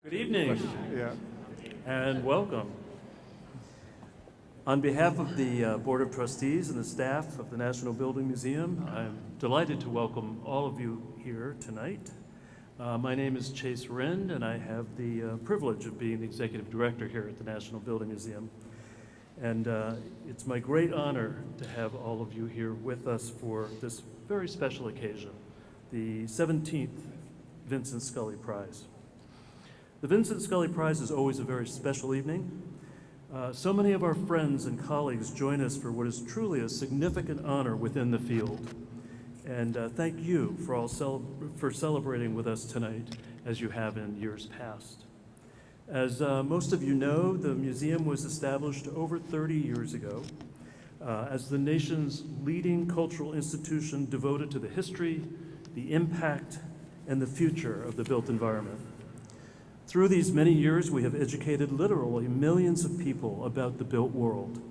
Good evening Yeah. and welcome. On behalf of the Board of Trustees and the staff of the National Building Museum, I'm delighted to welcome all of you here tonight. My name is Chase Rind, and I have the privilege of being the Executive Director here at the National Building Museum. And it's my great honor to have all of you here with us for this very special occasion, the 17th Vincent Scully Prize. The Vincent Scully Prize is always a very special evening. So many of our friends and colleagues join us for what is truly a significant honor within the field. And thank you for celebrating with us tonight, as you have in years past. As most of you know, the museum was established over 30 years ago as the nation's leading cultural institution devoted to the history, the impact, and the future of the built environment. Through these many years, we have educated literally millions of people about the built world,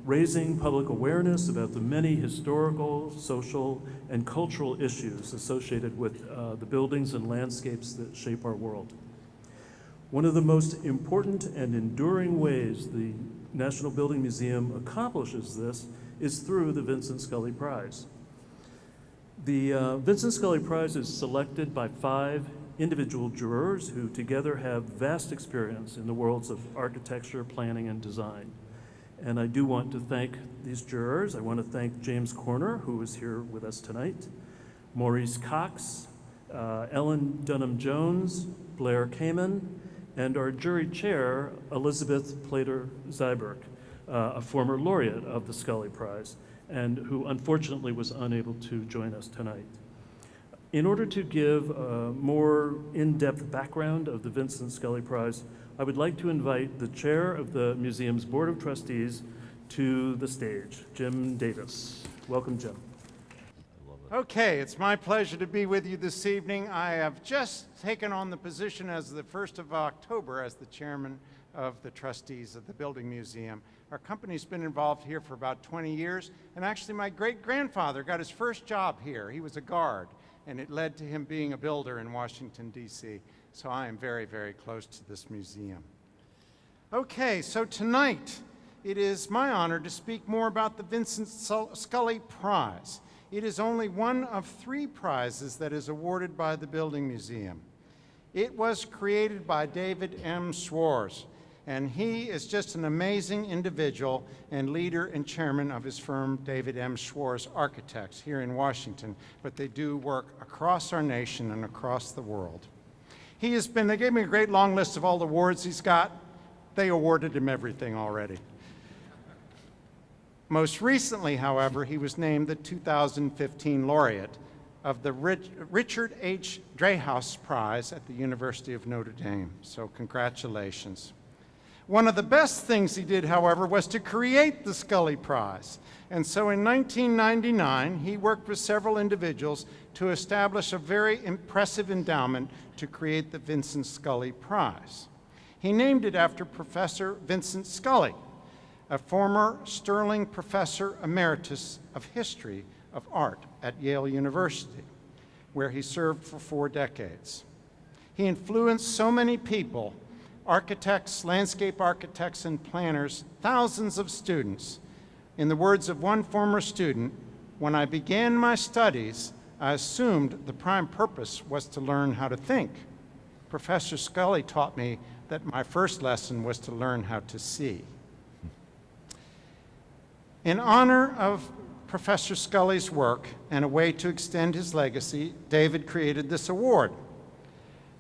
raising public awareness about the many historical, social, and cultural issues associated with the buildings and landscapes that shape our world. One of the most important and enduring ways the National Building Museum accomplishes this is through the Vincent Scully Prize. The Vincent Scully Prize is selected by 5 individual jurors who together have vast experience in the worlds of architecture, planning, and design. And I do want to thank these jurors. I want to thank James Corner, who is here with us tonight, Maurice Cox, Ellen Dunham-Jones, Blair Kamen, and our jury chair, Elizabeth Plater-Zyberk, a former laureate of the Scully Prize, and who unfortunately was unable to join us tonight. In order to give a more in-depth background of the Vincent Scully Prize, I would like to invite the chair of the museum's Board of Trustees to the stage, Jim Davis. Welcome, Jim. Okay, it's my pleasure to be with you this evening. I have just taken on the position as the 1st of October as the chairman of the trustees of the Building Museum. Our company's been involved here for about 20 years, and actually my great-grandfather got his first job here. He was a guard, and it led to him being a builder in Washington, D.C. So I am very, very close to this museum. Okay, so tonight it is my honor to speak more about the Vincent Scully Prize. It is only one of 3 prizes that is awarded by the Building Museum. It was created by David M. Schwartz, and he is just an amazing individual and leader and chairman of his firm, David M. Schwartz Architects, here in Washington, but they do work across our nation and across the world. They gave me a great long list of all the awards he's got. They awarded him everything already. Most recently, however, he was named the 2015 laureate of the Richard H. Dreyhouse Prize at the University of Notre Dame, so congratulations. One of the best things he did, however, was to create the Scully Prize. And so in 1999, he worked with several individuals to establish a very impressive endowment to create the Vincent Scully Prize. He named it after Professor Vincent Scully, a former Sterling Professor Emeritus of History of Art at Yale University, where he served for 4 decades. He influenced so many people, architects, landscape architects, and planners, thousands of students. In the words of one former student, "When I began my studies, I assumed the prime purpose was to learn how to think. Professor Scully taught me that my first lesson was to learn how to see." In honor of Professor Scully's work and a way to extend his legacy, David created this award.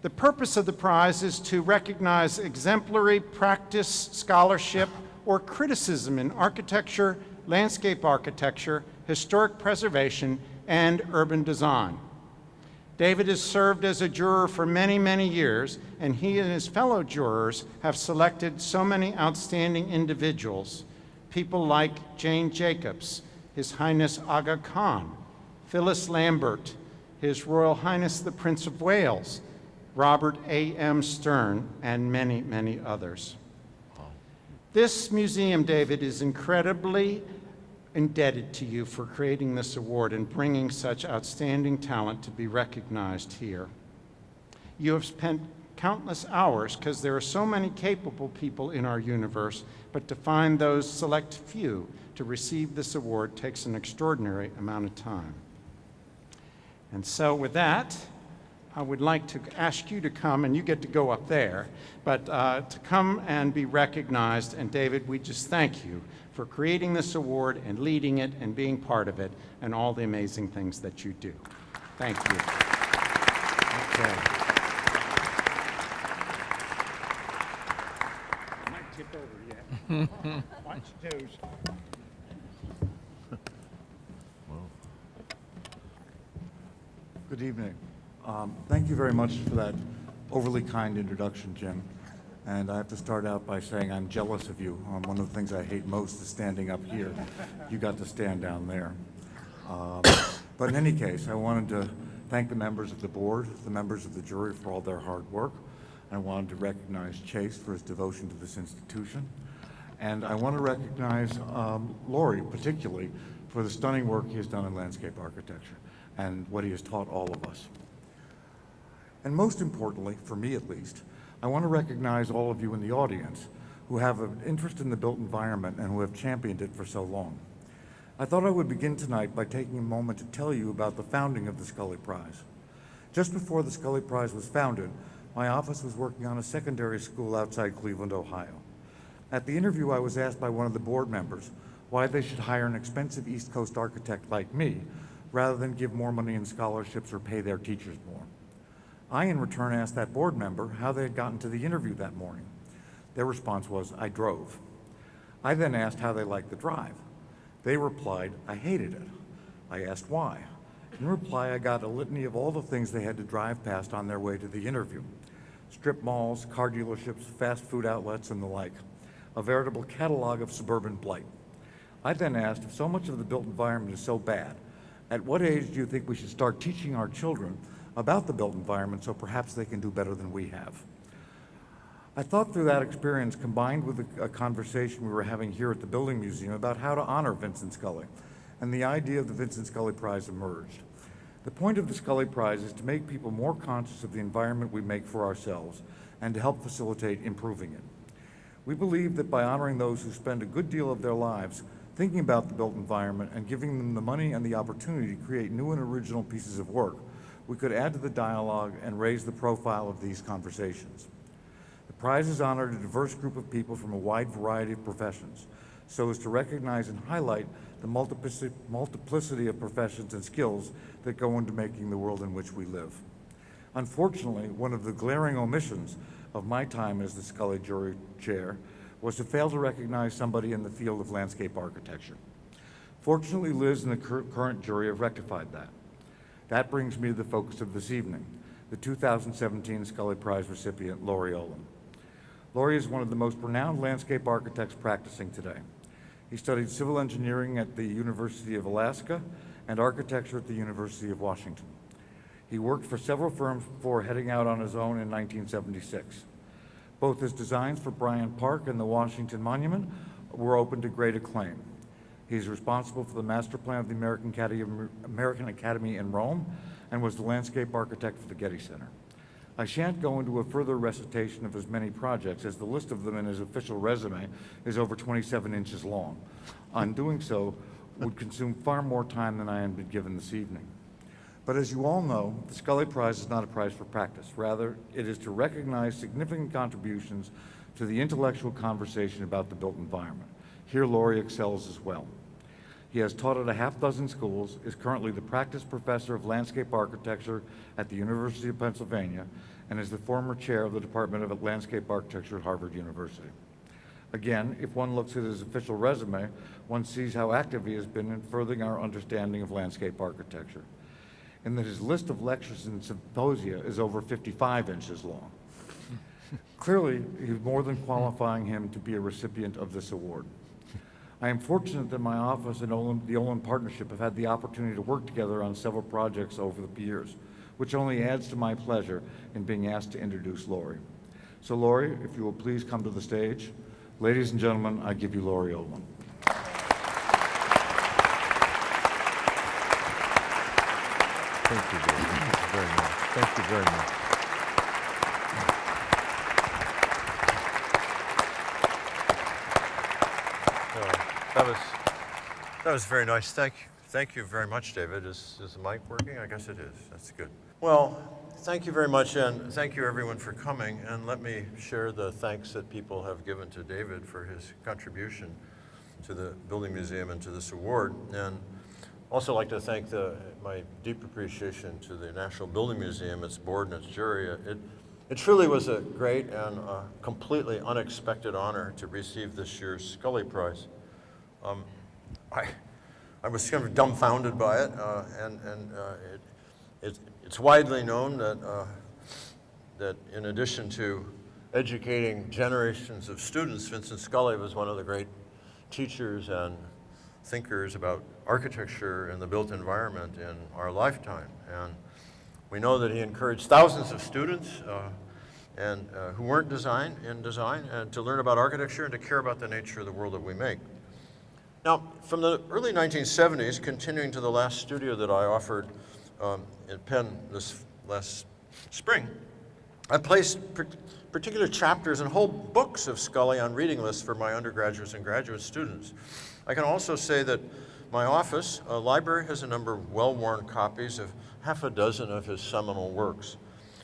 The purpose of the prize is to recognize exemplary practice, scholarship, or criticism in architecture, landscape architecture, historic preservation, and urban design. David has served as a juror for many, many years, and he and his fellow jurors have selected so many outstanding individuals, people like Jane Jacobs, His Highness Aga Khan, Phyllis Lambert, His Royal Highness the Prince of Wales, Robert A.M. Stern, and many, many others. This museum, David, is incredibly indebted to you for creating this award and bringing such outstanding talent to be recognized here. You have spent countless hours because there are so many capable people in our universe, but to find those select few to receive this award takes an extraordinary amount of time. And so with that, I would like to ask you to come, and you get to go up there, but to come and be recognized. And David, we just thank you for creating this award and leading it and being part of it and all the amazing things that you do. Thank you. Okay. I might tip over yet. Watch your toes. Good evening. Thank you very much for that overly kind introduction, Jim. And I have to start out by saying I'm jealous of you. One of the things I hate most is standing up here. You got to stand down there. But in any case, I wanted to thank the members of the board, the members of the jury for all their hard work. I wanted to recognize Chase for his devotion to this institution. And I want to recognize Laurie, particularly, for the stunning work he has done in landscape architecture and what he has taught all of us. And most importantly, for me at least, I want to recognize all of you in the audience who have an interest in the built environment and who have championed it for so long. I thought I would begin tonight by taking a moment to tell you about the founding of the Scully Prize. Just before the Scully Prize was founded, my office was working on a secondary school outside Cleveland, Ohio. At the interview, I was asked by one of the board members why they should hire an expensive East Coast architect like me rather than give more money in scholarships or pay their teachers more. I, in return, asked that board member how they had gotten to the interview that morning. Their response was, "I drove." I then asked how they liked the drive. They replied, "I hated it." I asked why. In reply, I got a litany of all the things they had to drive past on their way to the interview: strip malls, car dealerships, fast food outlets, and the like. A veritable catalog of suburban blight. I then asked, if so much of the built environment is so bad, at what age do you think we should start teaching our children about the built environment so perhaps they can do better than we have? I thought through that experience, combined with a conversation we were having here at the Building Museum about how to honor Vincent Scully, and the idea of the Vincent Scully Prize emerged. The point of the Scully Prize is to make people more conscious of the environment we make for ourselves and to help facilitate improving it. We believe that by honoring those who spend a good deal of their lives thinking about the built environment and giving them the money and the opportunity to create new and original pieces of work, we could add to the dialogue and raise the profile of these conversations. The prize has honored a diverse group of people from a wide variety of professions, so as to recognize and highlight the multiplicity of professions and skills that go into making the world in which we live. Unfortunately, one of the glaring omissions of my time as the Scully Jury Chair was to fail to recognize somebody in the field of landscape architecture. Fortunately, Liz and the current jury have rectified that. That brings me to the focus of this evening, the 2017 Scully Prize recipient, Laurie Olin. Laurie is one of the most renowned landscape architects practicing today. He studied civil engineering at the University of Alaska and architecture at the University of Washington. He worked for several firms before heading out on his own in 1976. Both his designs for Bryant Park and the Washington Monument were open to great acclaim. He's responsible for the master plan of the American Academy in Rome and was the landscape architect for the Getty Center. I shan't go into a further recitation of his many projects, as the list of them in his official resume is over 27 inches long. On doing so would consume far more time than I have been given this evening. But as you all know, the Scully Prize is not a prize for practice. Rather, it is to recognize significant contributions to the intellectual conversation about the built environment. Here, Laurie excels as well. He has taught at a half dozen schools, is currently the practice professor of landscape architecture at the University of Pennsylvania, and is the former chair of the Department of Landscape Architecture at Harvard University. Again, if one looks at his official resume, one sees how active he has been in furthering our understanding of landscape architecture, and that his list of lectures and symposia is over 55 inches long. Clearly, he's more than qualifying him to be a recipient of this award. I am fortunate that my office and the Olin Partnership have had the opportunity to work together on several projects over the years, which only adds to my pleasure in being asked to introduce Laurie. So Laurie, if you will please come to the stage. Ladies and gentlemen, I give you Laurie Olin. Thank you very much. Thank you very much. That was very nice. Thank you very much, David. Is the mic working? I guess it is. That's good. Well, thank you very much, and thank you everyone for coming. And let me share the thanks that people have given to David for his contribution to the Building Museum and to this award. And also like to thank my deep appreciation to the National Building Museum, its board and its jury. It truly was a great and completely unexpected honor to receive this year's Scully Prize. I was kind of dumbfounded by it, it's widely known that in addition to educating generations of students, Vincent Scully was one of the great teachers and thinkers about architecture and the built environment in our lifetime. And we know that he encouraged thousands of students who weren't in design and to learn about architecture and to care about the nature of the world that we make. Now, from the early 1970s, continuing to the last studio that I offered in Penn this last spring, I placed particular chapters and whole books of Scully on reading lists for my undergraduates and graduate students. I can also say that my office, a library, has a number of well-worn copies of half a dozen of his seminal works.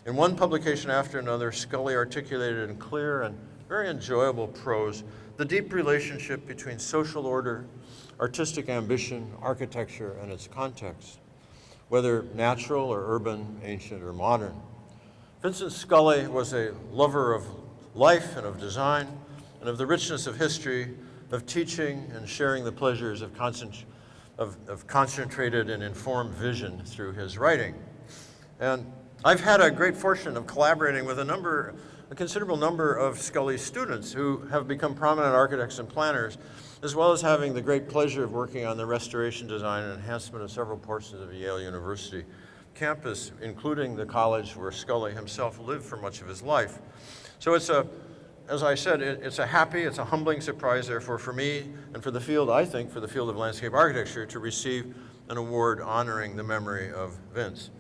In one publication after another, Scully articulated in clear and very enjoyable prose the deep relationship between social order, artistic ambition, architecture, and its context, whether natural or urban, ancient or modern. Vincent Scully was a lover of life and of design and of the richness of history, of teaching and sharing the pleasures of concentrated and informed vision through his writing. And I've had a great fortune of collaborating with a considerable number of Scully's students who have become prominent architects and planners, as well as having the great pleasure of working on the restoration, design, and enhancement of several portions of Yale University campus, including the college where Scully himself lived for much of his life. So as I said, it's a humbling surprise, therefore, for me and for the field, I think, for the field of landscape architecture, to receive an award honoring the memory of Vince.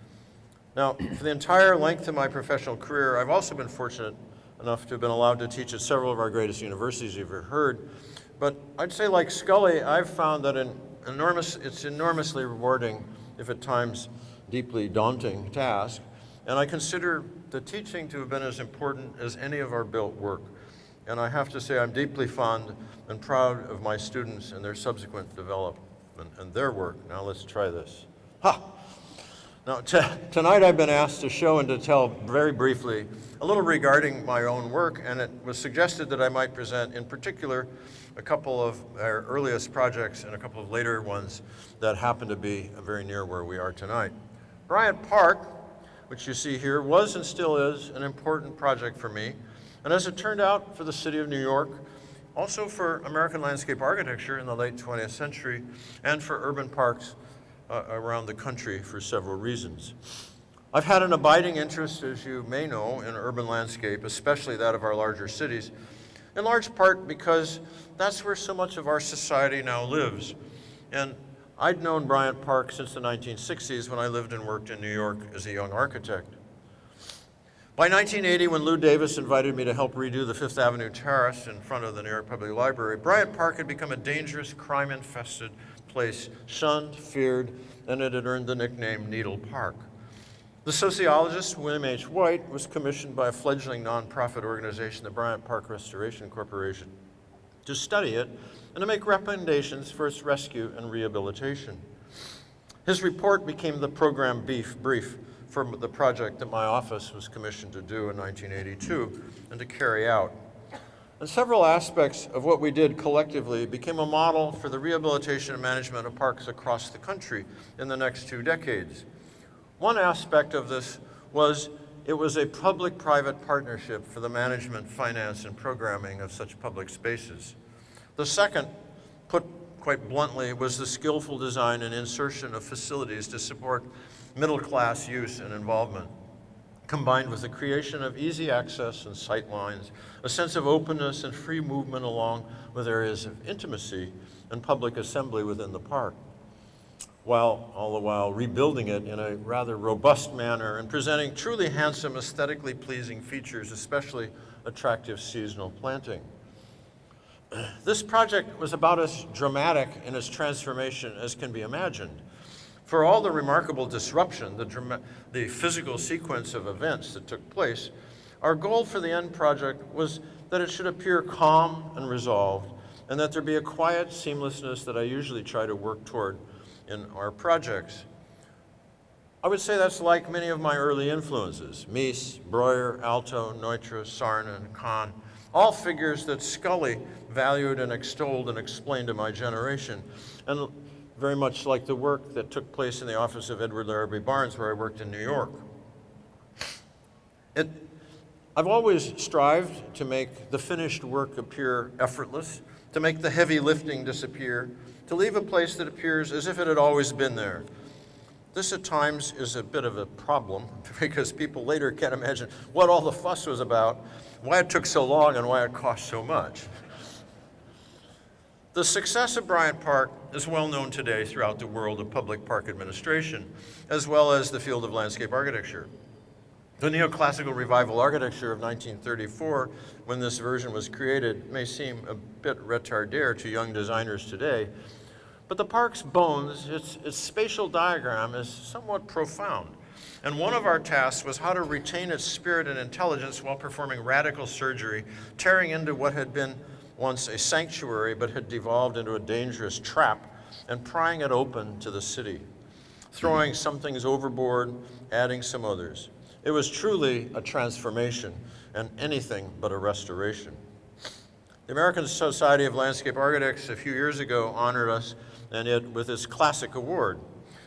Now, for the entire length of my professional career, I've also been fortunate enough to have been allowed to teach at several of our greatest universities you've ever heard. But I'd say, like Scully, I've found that it's enormously rewarding, if at times deeply daunting, task. And I consider the teaching to have been as important as any of our built work. And I have to say I'm deeply fond and proud of my students and their subsequent development and their work. Now let's try this. Ha! Now, tonight I've been asked to show and to tell very briefly a little regarding my own work, and it was suggested that I might present in particular a couple of our earliest projects and a couple of later ones that happen to be very near where we are tonight. Bryant Park, which you see here, was and still is an important project for me, and as it turned out, for the city of New York, also for American landscape architecture in the late 20th century, and for urban parks around the country for several reasons. I've had an abiding interest, as you may know, in urban landscape, especially that of our larger cities, in large part because that's where so much of our society now lives. And I'd known Bryant Park since the 1960s when I lived and worked in New York as a young architect. By 1980, when Lou Davis invited me to help redo the Fifth Avenue Terrace in front of the New York Public Library, Bryant Park had become a dangerous, crime-infested place, shunned, feared, and it had earned the nickname Needle Park. The sociologist, William H. White, was commissioned by a fledgling nonprofit organization, the Bryant Park Restoration Corporation, to study it and to make recommendations for its rescue and rehabilitation. His report became the program brief for the project that my office was commissioned to do in 1982 and to carry out. And several aspects of what we did collectively became a model for the rehabilitation and management of parks across the country in the next 2 decades. One aspect of this was it was a public-private partnership for the management, finance, and programming of such public spaces. The second, put quite bluntly, was the skillful design and insertion of facilities to support middle-class use and involvement, combined with the creation of easy access and sight lines, a sense of openness and free movement along with areas of intimacy and public assembly within the park, all the while rebuilding it in a rather robust manner and presenting truly handsome, aesthetically pleasing features, especially attractive seasonal planting. This project was about as dramatic in its transformation as can be imagined. For all the remarkable disruption, the physical sequence of events that took place, our goal for the end project was that it should appear calm and resolved, and that there be a quiet seamlessness that I usually try to work toward in our projects. I would say that's like many of my early influences, Mies, Breuer, Aalto, Neutra, Sarna, and Kahn, all figures that Scully valued and extolled and explained to my generation, and very much like the work that took place in the office of Edward Larrabee Barnes, where I worked in New York. I've always strived to make the finished work appear effortless, to make the heavy lifting disappear, to leave a place that appears as if it had always been there. This at times is a bit of a problem because people later can't imagine what all the fuss was about, why it took so long, and why it cost so much. The success of Bryant Park is well known today throughout the world of public park administration, as well as the field of landscape architecture. The neoclassical revival architecture of 1934, when this version was created, may seem a bit retardé to young designers today, but the park's bones, its spatial diagram, is somewhat profound. And one of our tasks was how to retain its spirit and intelligence while performing radical surgery, tearing into what had been once a sanctuary but had devolved into a dangerous trap, and prying it open to the city, throwing some things overboard, adding some others. It was truly a transformation and anything but a restoration. The American Society of Landscape Architects a few years ago honored us with its classic award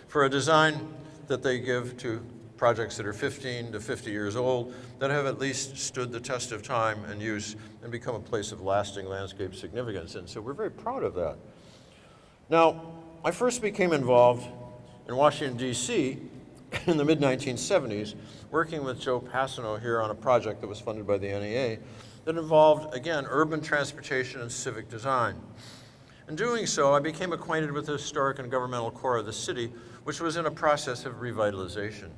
for a design that they give to projects that are 15 to 50 years old that have at least stood the test of time and use and become a place of lasting landscape significance. And so we're very proud of that. Now, I first became involved in Washington, D.C. in the mid-1970s, working with Joe Passano here on a project that was funded by the NEA that involved, again, urban transportation and civic design. In doing so, I became acquainted with the historic and governmental core of the city, which was in a process of revitalization.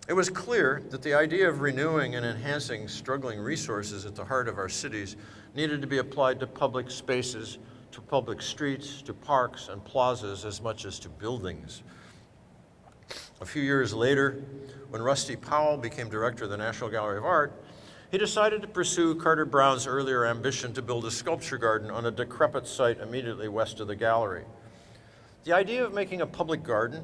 It was clear that the idea of renewing and enhancing struggling resources at the heart of our cities needed to be applied to public spaces, to public streets, to parks and plazas, as much as to buildings. A few years later, when Rusty Powell became director of the National Gallery of Art, he decided to pursue Carter Brown's earlier ambition to build a sculpture garden on a decrepit site immediately west of the gallery. The idea of making a public garden,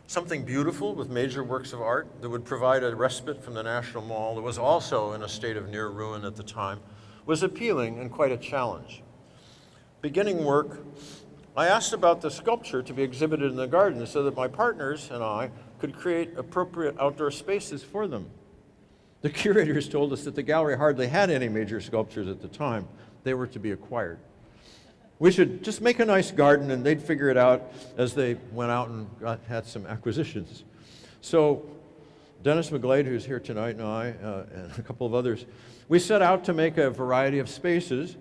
something beautiful with major works of art that would provide a respite from the National Mall that was also in a state of near ruin at the time, was appealing and quite a challenge. Beginning work, I asked about the sculpture to be exhibited in the garden so that my partners and I could create appropriate outdoor spaces for them. The curators told us that the gallery hardly had any major sculptures at the time. They were to be acquired. We should just make a nice garden and they'd figure it out as they went out and had some acquisitions. So Dennis McGlade, who's here tonight, and I, and a couple of others, we set out to make a variety of spaces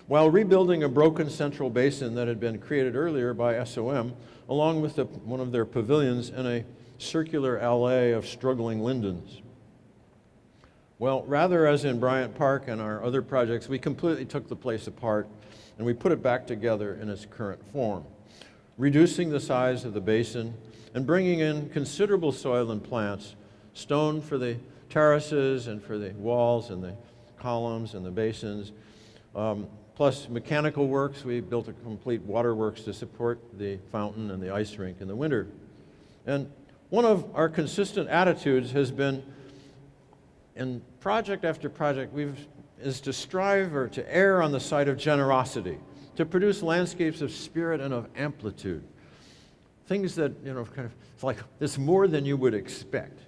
while rebuilding a broken central basin that had been created earlier by SOM, along with one of their pavilions in a circular alley of struggling lindens. Well, rather as in Bryant Park and our other projects, we completely took the place apart and we put it back together in its current form, reducing the size of the basin and bringing in considerable soil and plants, stone for the terraces and for the walls and the columns and the basins, plus mechanical works. We built a complete waterworks to support the fountain and the ice rink in the winter. And one of our consistent attitudes has been, in project after project, is to strive or to err on the side of generosity, to produce landscapes of spirit and of amplitude. Things that, it's like, it's more than you would expect.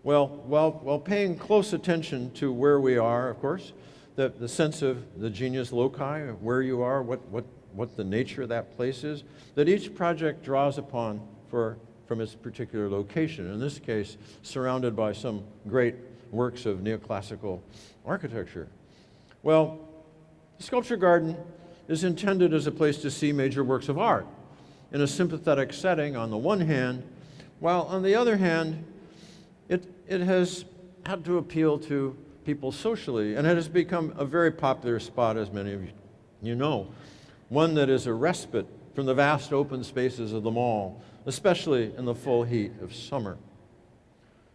Well, while paying close attention to where we are, of course, the sense of the genius loci, of where you are, what the nature of that place is, that each project draws upon from its particular location. In this case, surrounded by some great works of neoclassical architecture. Well, the sculpture garden is intended as a place to see major works of art in a sympathetic setting on the one hand, while on the other hand, it has had to appeal to people socially, and it has become a very popular spot, as many of you know, one that is a respite from the vast open spaces of the mall, especially in the full heat of summer.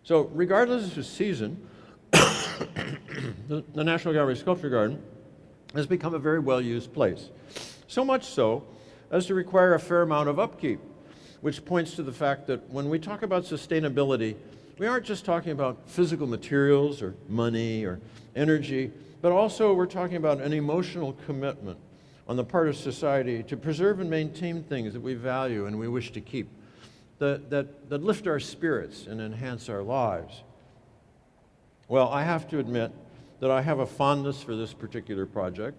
So regardless of season, the National Gallery Sculpture Garden has become a very well-used place. So much so as to require a fair amount of upkeep, which points to the fact that when we talk about sustainability, we aren't just talking about physical materials or money or energy, but also we're talking about an emotional commitment on the part of society to preserve and maintain things that we value and we wish to keep, that lift our spirits and enhance our lives. Well, I have to admit that I have a fondness for this particular project,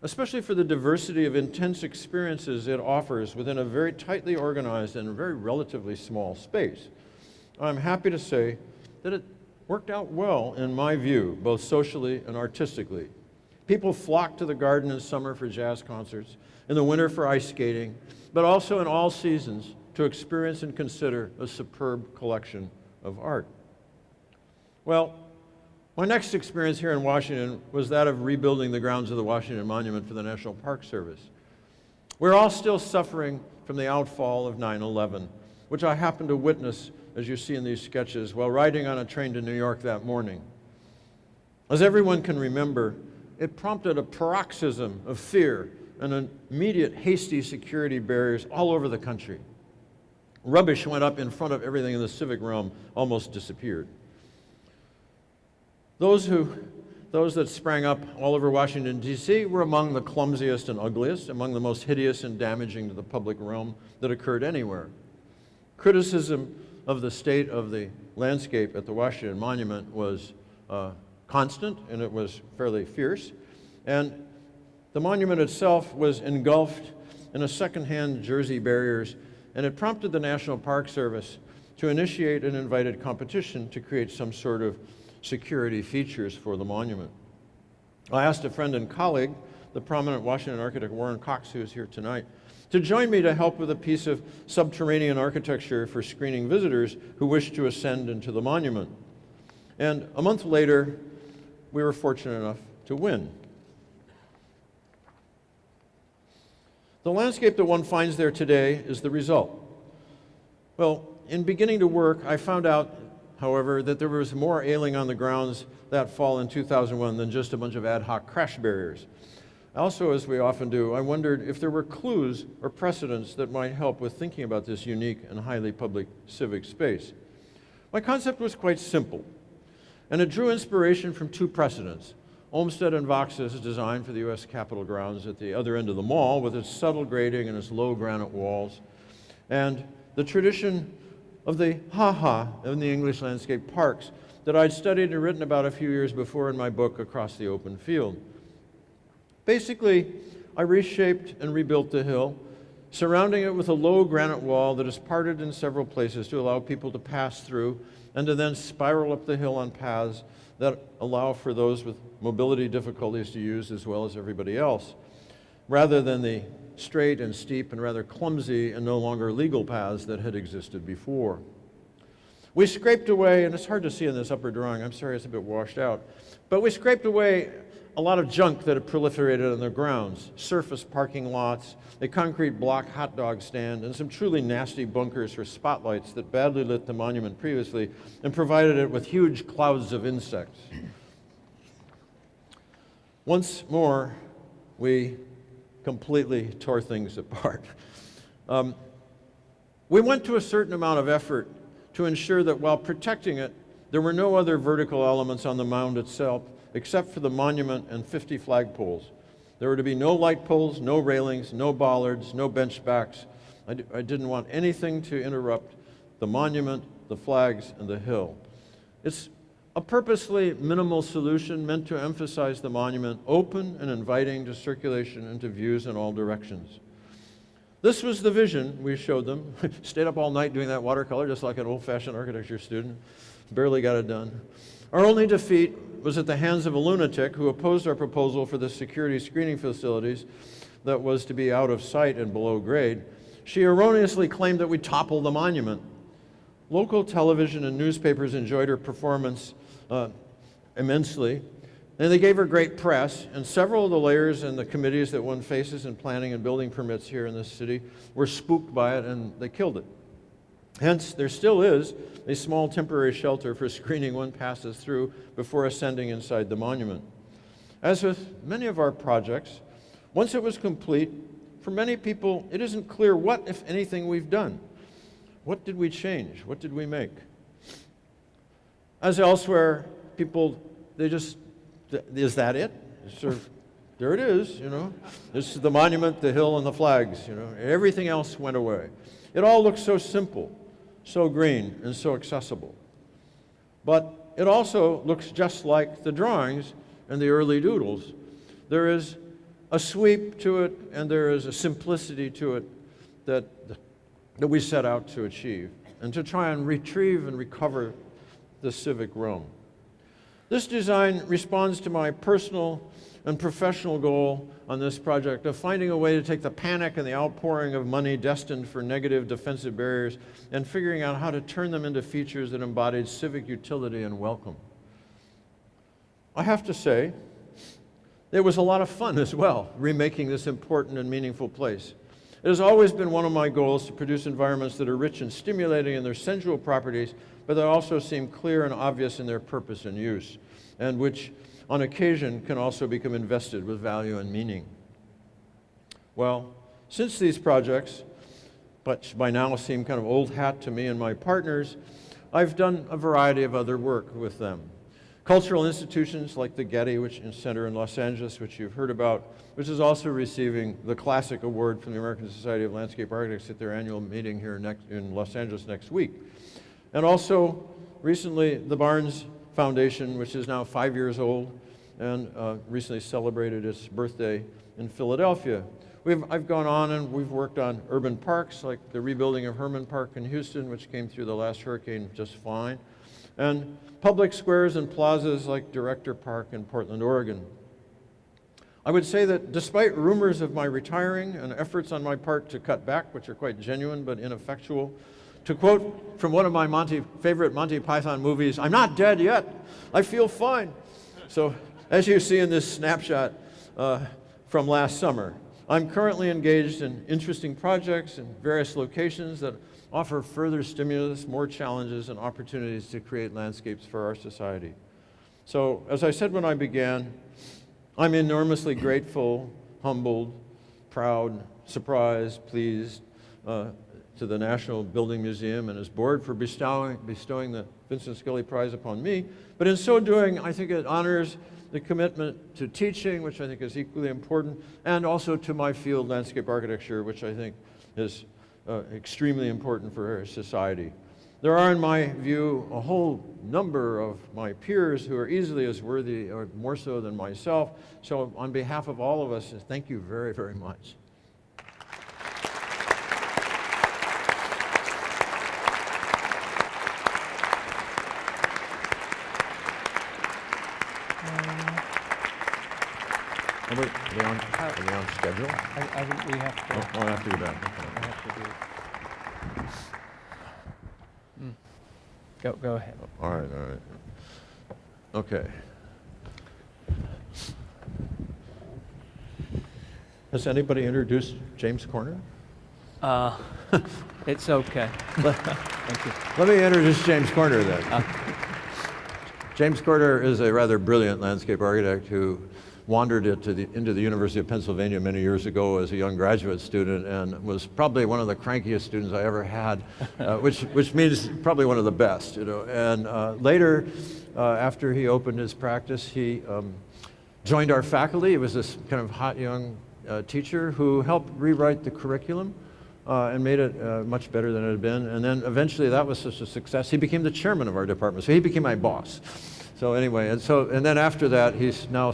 especially for the diversity of intense experiences it offers within a very tightly organized and very relatively small space. I'm happy to say that it worked out well in my view, both socially and artistically. People flock to the garden in summer for jazz concerts, in the winter for ice skating, but also in all seasons to experience and consider a superb collection of art. Well, my next experience here in Washington was that of rebuilding the grounds of the Washington Monument for the National Park Service. We're all still suffering from the outfall of 9/11, which I happened to witness, as you see in these sketches, while riding on a train to New York that morning. As everyone can remember, it prompted a paroxysm of fear and immediate hasty security barriers all over the country. Rubbish went up in front of everything in the civic realm, almost disappeared. Those that sprang up all over Washington, D.C. were among the clumsiest and ugliest, among the most hideous and damaging to the public realm that occurred anywhere. Criticism of the state of the landscape at the Washington Monument was constant, and it was fairly fierce. And the monument itself was engulfed in a secondhand Jersey barriers, and it prompted the National Park Service to initiate an invited competition to create some sort of security features for the monument. I asked a friend and colleague, the prominent Washington architect Warren Cox, who is here tonight, to join me to help with a piece of subterranean architecture for screening visitors who wished to ascend into the monument. And a month later, we were fortunate enough to win. The landscape that one finds there today is the result. Well, in beginning to work, I found out, however, that there was more ailing on the grounds that fall in 2001 than just a bunch of ad hoc crash barriers. Also, as we often do, I wondered if there were clues or precedents that might help with thinking about this unique and highly public civic space. My concept was quite simple, and it drew inspiration from two precedents. Olmsted and Vaux's design for the U.S. Capitol grounds at the other end of the mall with its subtle grading and its low granite walls, and the tradition of the ha-ha in the English landscape parks that I'd studied and written about a few years before in my book, Across the Open Field. Basically, I reshaped and rebuilt the hill, surrounding it with a low granite wall that is parted in several places to allow people to pass through and to then spiral up the hill on paths that allow for those with mobility difficulties to use as well as everybody else, rather than the straight and steep and rather clumsy and no longer legal paths that had existed before. We scraped away, and it's hard to see in this upper drawing, I'm sorry it's a bit washed out, but we scraped away a lot of junk that had proliferated on the grounds, surface parking lots, a concrete block hot dog stand, and some truly nasty bunkers for spotlights that badly lit the monument previously and provided it with huge clouds of insects. Once more, we completely tore things apart. We went to a certain amount of effort to ensure that while protecting it, there were no other vertical elements on the mound itself except for the monument and 50 flagpoles. There were to be no light poles, no railings, no bollards, no bench backs. I didn't want anything to interrupt the monument, the flags, and the hill. It's a purposely minimal solution meant to emphasize the monument open and inviting to circulation and to views in all directions. This was the vision we showed them. Stayed up all night doing that watercolor just like an old-fashioned architecture student. Barely got it done. Our only defeat was at the hands of a lunatic who opposed our proposal for the security screening facilities that was to be out of sight and below grade. She erroneously claimed that we toppled the monument. Local television and newspapers enjoyed her performance immensely, And they gave her great press, and several of the layers and the committees that one faces in planning and building permits here in this city were spooked by it, and they killed it. Hence, there still is a small temporary shelter for screening one passes through before ascending inside the monument. As with many of our projects, once it was complete, for many people, it isn't clear what, if anything, we've done. What did we change? What did we make? As elsewhere, people, they just, is that it? Sort of, there it is, you know. This is the monument, the hill, and the flags, you know. Everything else went away. It all looks so simple, so green, and so accessible. But it also looks just like the drawings and the early doodles. There is a sweep to it, and there is a simplicity to it that we set out to achieve, and to try and retrieve and recover the civic realm. This design responds to my personal and professional goal on this project of finding a way to take the panic and the outpouring of money destined for negative defensive barriers and figuring out how to turn them into features that embodied civic utility and welcome. I have to say, it was a lot of fun as well, remaking this important and meaningful place. It has always been one of my goals to produce environments that are rich and stimulating in their sensual properties, but that also seem clear and obvious in their purpose and use, and which, on occasion, can also become invested with value and meaning. Well, since these projects, which by now seem kind of old hat to me and my partners, I've done a variety of other work with them. Cultural institutions like the Getty Center in Los Angeles, which you've heard about, which is also receiving the Classic Award from the American Society of Landscape Architects at their annual meeting here in Los Angeles next week. And also, recently, the Barnes Foundation, which is now 5 years old and recently celebrated its birthday in Philadelphia. I've gone on and we've worked on urban parks, like the rebuilding of Herman Park in Houston, which came through the last hurricane just fine, and public squares and plazas like Director Park in Portland, Oregon. I would say that despite rumors of my retiring and efforts on my part to cut back, which are quite genuine but ineffectual, to quote from one of my favorite Monty Python movies, "I'm not dead yet, I feel fine." So as you see in this snapshot from last summer, I'm currently engaged in interesting projects in various locations that offer further stimulus, more challenges, and opportunities to create landscapes for our society. So, as I said when I began, I'm enormously grateful, humbled, proud, surprised, pleased to the National Building Museum and its board for bestowing the Vincent Scully Prize upon me. But in so doing, I think it honors the commitment to teaching, which I think is equally important, and also to my field, landscape architecture, which I think is extremely important for our society. There are, in my view, a whole number of my peers who are easily as worthy or more so than myself. So on behalf of all of us, thank you very, very much. Are they on schedule? I think we have to. Oh, I have to go back. We have to do. Go ahead. All right. Okay. Has anybody introduced James Corner? It's okay. Thank you. Let me introduce James Corner then. James Corner is a rather brilliant landscape architect who wandered into the University of Pennsylvania many years ago as a young graduate student and was probably one of the crankiest students I ever had, which means probably one of the best, you know. And later, after he opened his practice, he joined our faculty. He was this kind of hot young teacher who helped rewrite the curriculum and made it much better than it had been. And then eventually that was such a success, he became the chairman of our department. So he became my boss. So anyway, and then after that, he's now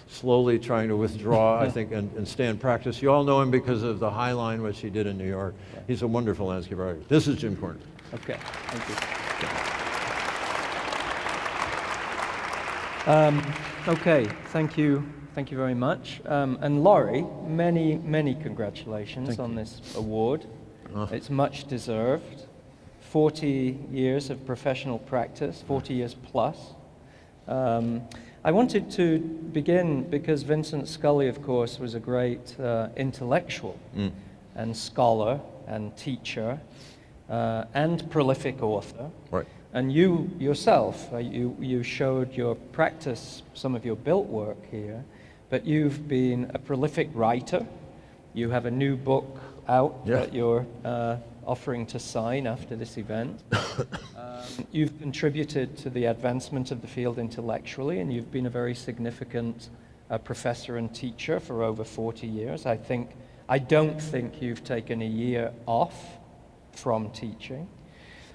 slowly trying to withdraw, I think, and stay in practice. You all know him because of the High Line, which he did in New York. Yeah. He's a wonderful landscape architect. This is Jim Corner. Okay, thank you. Okay, thank you very much. And Laurie, many congratulations on this award. It's much deserved. 40 years of professional practice, 40 years plus. I wanted to begin because Vincent Scully, of course, was a great intellectual and scholar and teacher and prolific author. Right. And you yourself, you showed your practice, some of your built work here, but you've been a prolific writer. You have a new book out that you're offering to sign after this event. You've contributed to the advancement of the field intellectually, and you've been a very significant professor and teacher for over 40 years. I don't think you've taken a year off from teaching.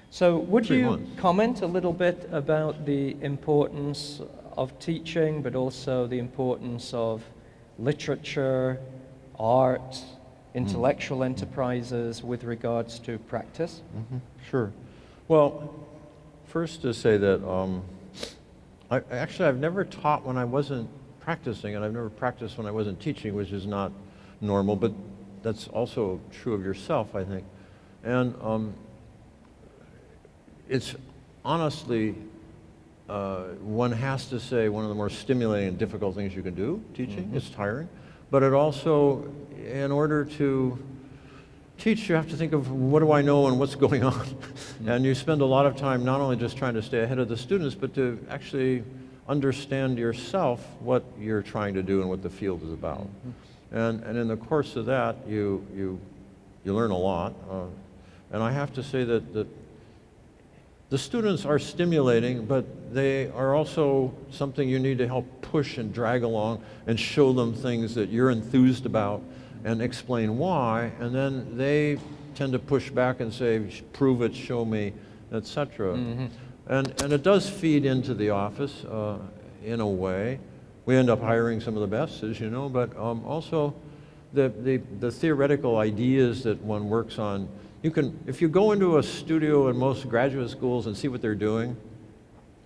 So would you comment a little bit about the importance of teaching, but also the importance of literature, art, intellectual enterprises with regards to practice? Sure. Well, first to say that I've never taught when I wasn't practicing, and I've never practiced when I wasn't teaching, which is not normal, but that's also true of yourself, I think. And it's honestly, one has to say, one of the more stimulating and difficult things you can do, teaching. It's tiring. But it also, in order to teach, you have to think of what do I know and what's going on. And you spend a lot of time not only just trying to stay ahead of the students, but to actually understand yourself what you're trying to do and what the field is about. And in the course of that, you learn a lot. And I have to say that the students are stimulating, but they are also something you need to help push and drag along and show them things that you're enthused about and explain why, and then they tend to push back and say, prove it, show me, etc. And it does feed into the office in a way. We end up hiring some of the best, as you know, but also the theoretical ideas that one works on. If you go into a studio in most graduate schools and see what they're doing,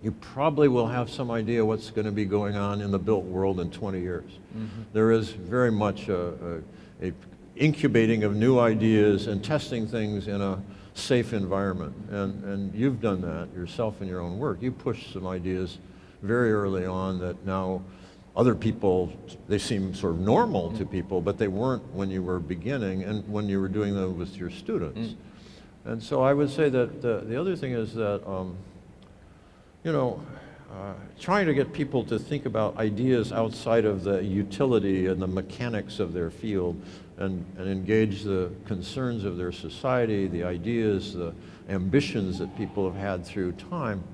you probably will have some idea what's going to be going on in the built world in 20 years. There is very much a incubating of new ideas and testing things in a safe environment. And you've done that yourself in your own work. You pushed some ideas very early on that now other people, they seem sort of normal to people, but they weren't when you were beginning and when you were doing them with your students. And so I would say that the other thing is that, trying to get people to think about ideas outside of the utility and the mechanics of their field and engage the concerns of their society, the ideas, the ambitions that people have had through time.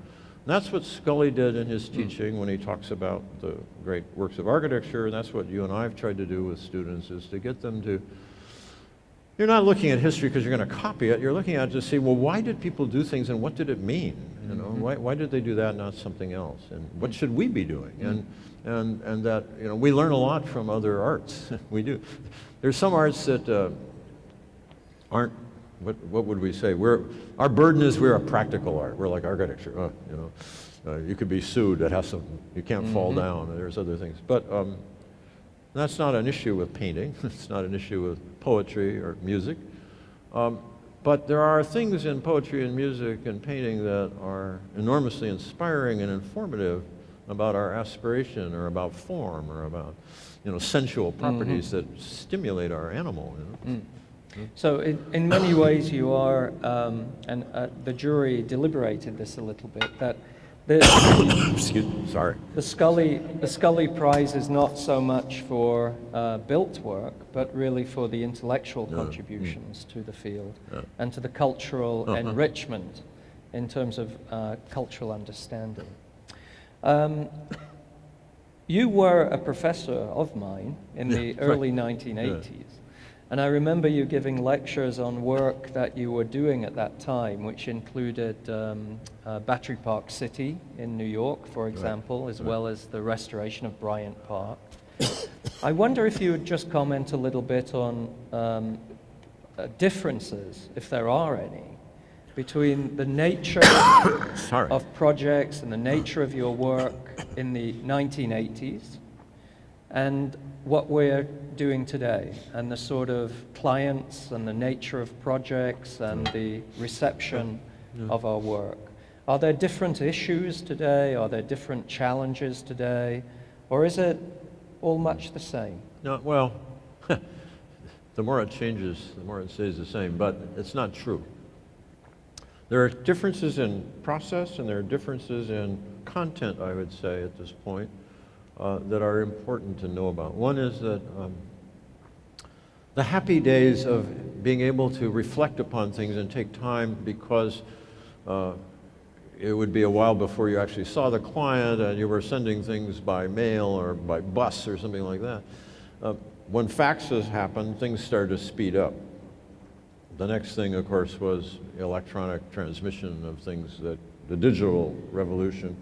And that's what Scully did in his teaching when he talks about the great works of architecture, and that's what you and I have tried to do with students, is to get them to, you're not looking at history because you're going to copy it, you're looking at it to see, well, why did people do things and what did it mean? You know, why did they do that, not something else? And what should we be doing? And that, we learn a lot from other arts. We do. There's some arts that aren't, what would we say? Our burden is we're a practical art. We're like architecture. You could be sued. That has some. You can't fall down. There's other things. But that's not an issue with painting. It's not an issue with poetry or music. But there are things in poetry and music and painting that are enormously inspiring and informative about our aspiration or about form or about sensual properties that stimulate our animal. So in many ways you are, and the jury deliberated this a little bit, that Excuse me, sorry. the Scully Prize is not so much for built work, but really for the intellectual contributions to the field and to the cultural enrichment in terms of cultural understanding. You were a professor of mine in the early 1980s. And I remember you giving lectures on work that you were doing at that time, which included Battery Park City in New York, for example, as well as the restoration of Bryant Park. I wonder if you would just comment a little bit on differences, if there are any, between the nature of projects and the nature of your work in the 1980s and what we're doing today, and the sort of clients and the nature of projects and the reception of our work. Are there different issues today? Are there different challenges today? Or is it all much the same? No, well, the more it changes, the more it stays the same, but it's not true. There are differences in process and there are differences in content, I would say, at this point, that are important to know about. One is that the happy days of being able to reflect upon things and take time because it would be a while before you actually saw the client and you were sending things by mail or by bus or something like that. When faxes happened, things started to speed up. The next thing, of course, was electronic transmission of things, the digital revolution.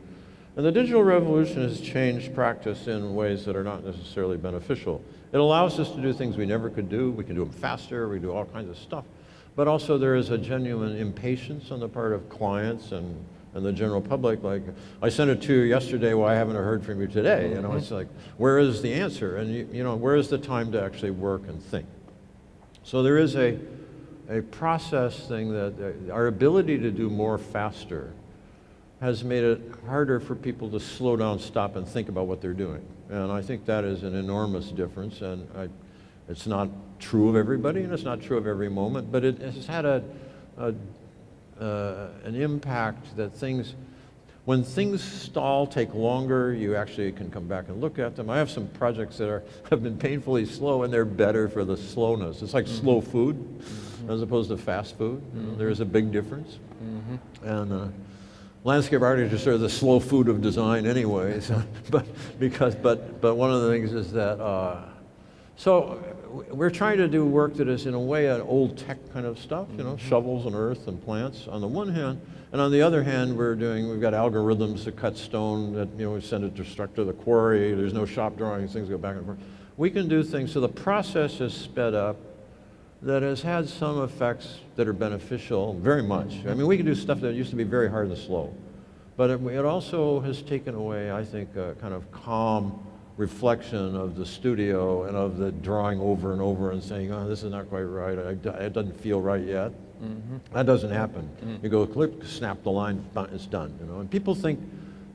And the digital revolution has changed practice in ways that are not necessarily beneficial. It allows us to do things we never could do. We can do them faster, we do all kinds of stuff. But also there is a genuine impatience on the part of clients and the general public. Like, I sent it to you yesterday, why haven't I heard from you today? You know, it's like, where is the answer? And you know, where is the time to actually work and think? So there is a process thing that our ability to do more faster has made it harder for people to slow down, stop, and think about what they're doing. And I think that is an enormous difference. And it's not true of everybody, and it's not true of every moment, but it has had an impact that when things stall, take longer, you actually can come back and look at them. I have some projects that have been painfully slow, and they're better for the slowness. It's like slow food as opposed to fast food. You know, there is a big difference. And landscape architecture is sort of the slow food of design anyway. So, but one of the things is that, so we're trying to do work that is in a way an old tech kind of stuff, you know, shovels and earth and plants on the one hand, and on the other hand we've got algorithms to cut stone that, you know, we send it to the quarry, there's no shop drawings, things go back and forth. We can do things, so the process is sped up that has had some effects that are beneficial, very much. I mean, we can do stuff that used to be very hard and slow, but it also has taken away, I think, a kind of calm reflection of the studio and of the drawing over and over and saying, oh, this is not quite right, it doesn't feel right yet. That doesn't happen. You go click, snap the line, it's done. You know, and people think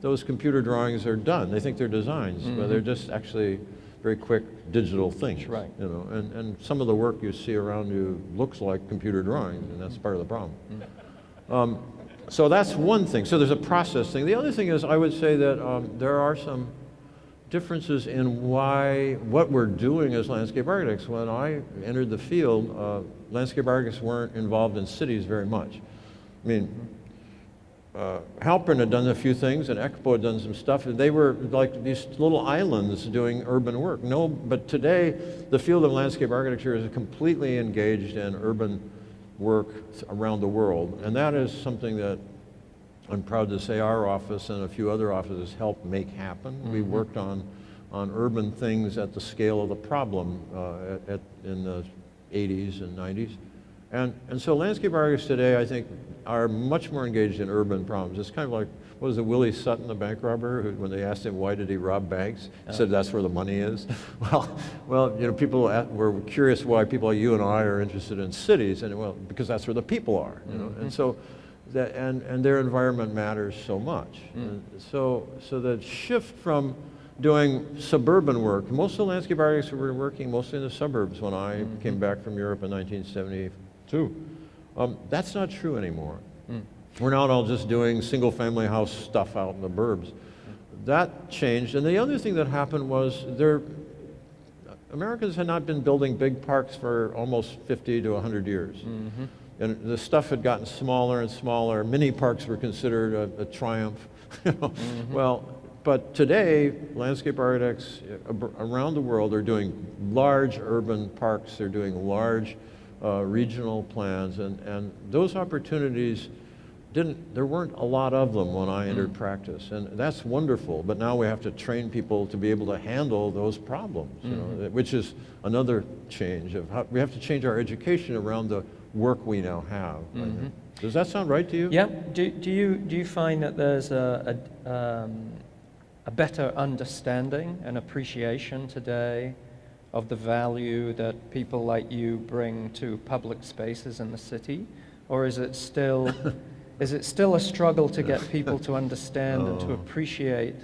those computer drawings are done. They think they're designs, but they're just actually very quick digital things. That's right. You know, and some of the work you see around you looks like computer drawings, and that's part of the problem. So that's one thing. So there's a process thing. The other thing is, I would say that there are some differences in what we're doing as landscape architects. When I entered the field, landscape architects weren't involved in cities very much. I mean, Halpern had done a few things, and Expo had done some stuff, and they were like these little islands doing urban work. No, but today, the field of landscape architecture is completely engaged in urban work around the world, and that is something that I'm proud to say our office and a few other offices helped make happen. We worked on urban things at the scale of the problem in the 80s and 90s. And so landscape architects today, I think, are much more engaged in urban problems. It's kind of like, what was it, Willie Sutton, the bank robber, who, when they asked him why did he rob banks, he said that's where the money is. Well, you know, people were curious why people like you and I are interested in cities, and well, because that's where the people are, you know. And so, and their environment matters so much. And so the shift from doing suburban work, most of the landscape architects were working mostly in the suburbs when I came back from Europe in 1972. That's not true anymore. We're not all just doing single-family house stuff out in the burbs. That changed, and the other thing that happened was Americans had not been building big parks for almost 50 to 100 years. And the stuff had gotten smaller and smaller. Mini parks were considered a triumph. You know? Well, but today, landscape architects around the world are doing large urban parks. They're doing large regional plans, and those opportunities there weren't a lot of them when I entered practice, and that's wonderful, but now we have to train people to be able to handle those problems, you know, which is another change of how we have to change our education around the work we now have. I think. Does that sound right to you? Yeah. Do you find that there's a better understanding and appreciation today of the value that people like you bring to public spaces in the city? Or is it still is it still a struggle to get people to understand and to appreciate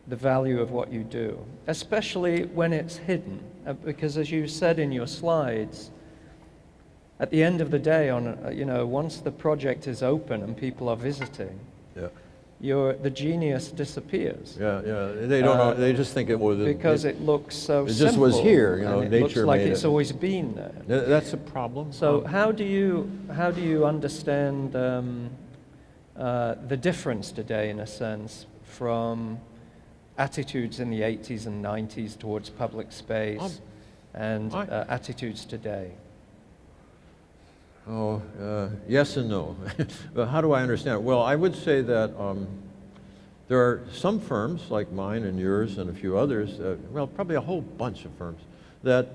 the value of what you do, especially when it's hidden? Because as you said in your slides, at the end of the day, once the project is open and people are visiting, the genius disappears. They don't know. They just think it was because it looks so simple. It just was here. And nature it looks like made it's it. always been there. That's a problem. So how do you understand the difference today, in a sense, from attitudes in the 80s and 90s towards public space and attitudes today? Yes and no. But how do I understand it? Well, I would say that there are some firms like mine and yours and a few others, probably a whole bunch of firms, that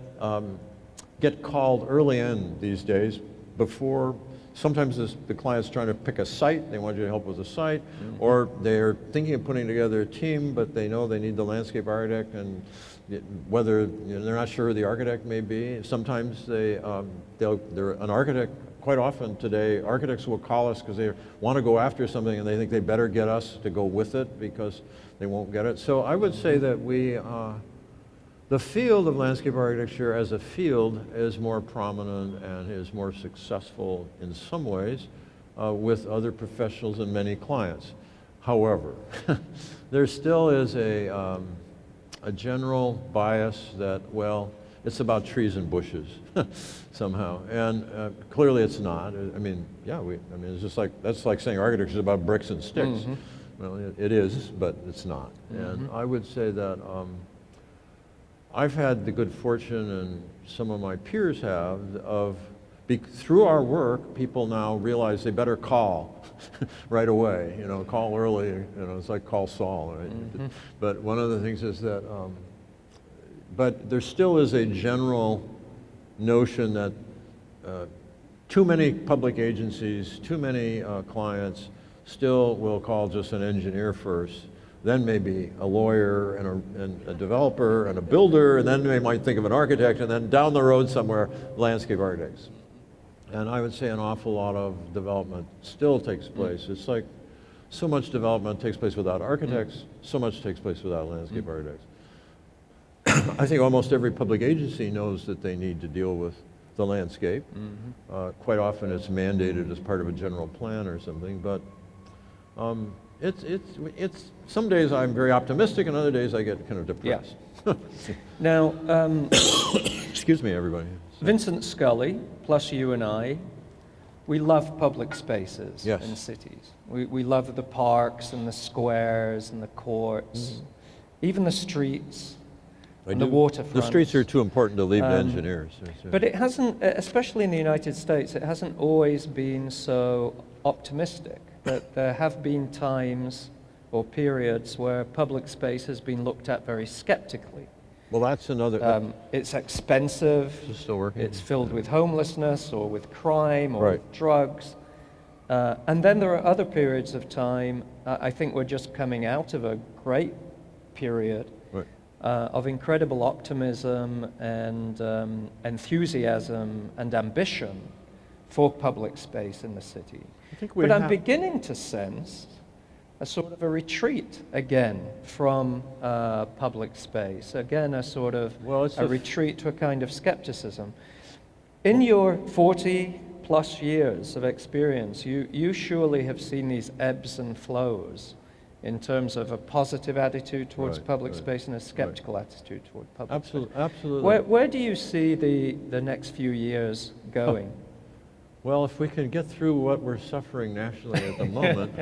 get called early in these days before. Sometimes the client's trying to pick a site, they want you to help with a site, or they're thinking of putting together a team, but they know they need the landscape architect, and whether they're not sure who the architect may be. Sometimes they're an architect. Quite often today, architects will call us because they want to go after something and they think they better get us to go with it because they won't get it. So I would say that the field of landscape architecture as a field is more prominent and is more successful in some ways with other professionals and many clients. However, there still is a general bias that, it's about trees and bushes somehow, and clearly it's not. It's just like, that's like saying architecture is about bricks and sticks. Well, it is, but it's not. And I would say that I've had the good fortune, and some of my peers have, through our work, people now realize they better call right away, call early, it's like call Saul, right? But one of the things is that, but there still is a general notion that too many public agencies, too many clients still will call just an engineer first, then maybe a lawyer and a developer and a builder, and then they might think of an architect, and then down the road somewhere, landscape architects. And I would say an awful lot of development still takes place. It's like so much development takes place without architects, so much takes place without landscape architects. I think almost every public agency knows that they need to deal with the landscape. Quite often it's mandated as part of a general plan or something, but it's some days I'm very optimistic and other days I get kind of depressed. Now, excuse me, everybody. Vincent Scully, plus you and I, we love public spaces in cities. We love the parks and the squares and the courts, even the streets. And the waterfront. The streets are too important to leave to engineers. But it hasn't, especially in the United States, it hasn't always been so optimistic. That there have been times or periods where public space has been looked at very skeptically. Well, that's another. It's expensive. It's still working. It's filled with homelessness or with crime or with drugs. And then there are other periods of time. I think we're just coming out of a great period of incredible optimism and enthusiasm and ambition for public space in the city. But I'm beginning to sense a sort of a retreat again from public space, again a sort of a retreat to a kind of skepticism. In your 40 plus years of experience, you surely have seen these ebbs and flows in terms of a positive attitude towards public space and a skeptical attitude toward public space. Absolutely. Where do you see the next few years going? Well, if we can get through what we're suffering nationally at the moment,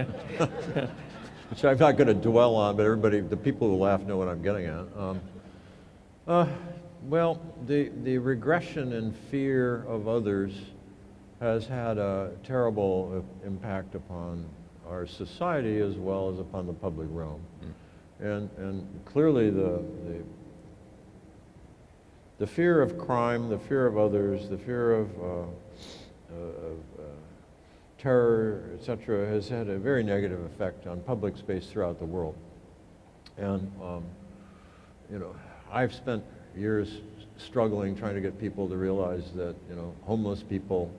which I'm not going to dwell on, but the people who laugh know what I'm getting at. Well, the regression and fear of others has had a terrible impact upon our society as well as upon the public realm. And clearly the fear of crime, the fear of others, the fear of terror, etc., has had a very negative effect on public space throughout the world. And I've spent years struggling trying to get people to realize that homeless people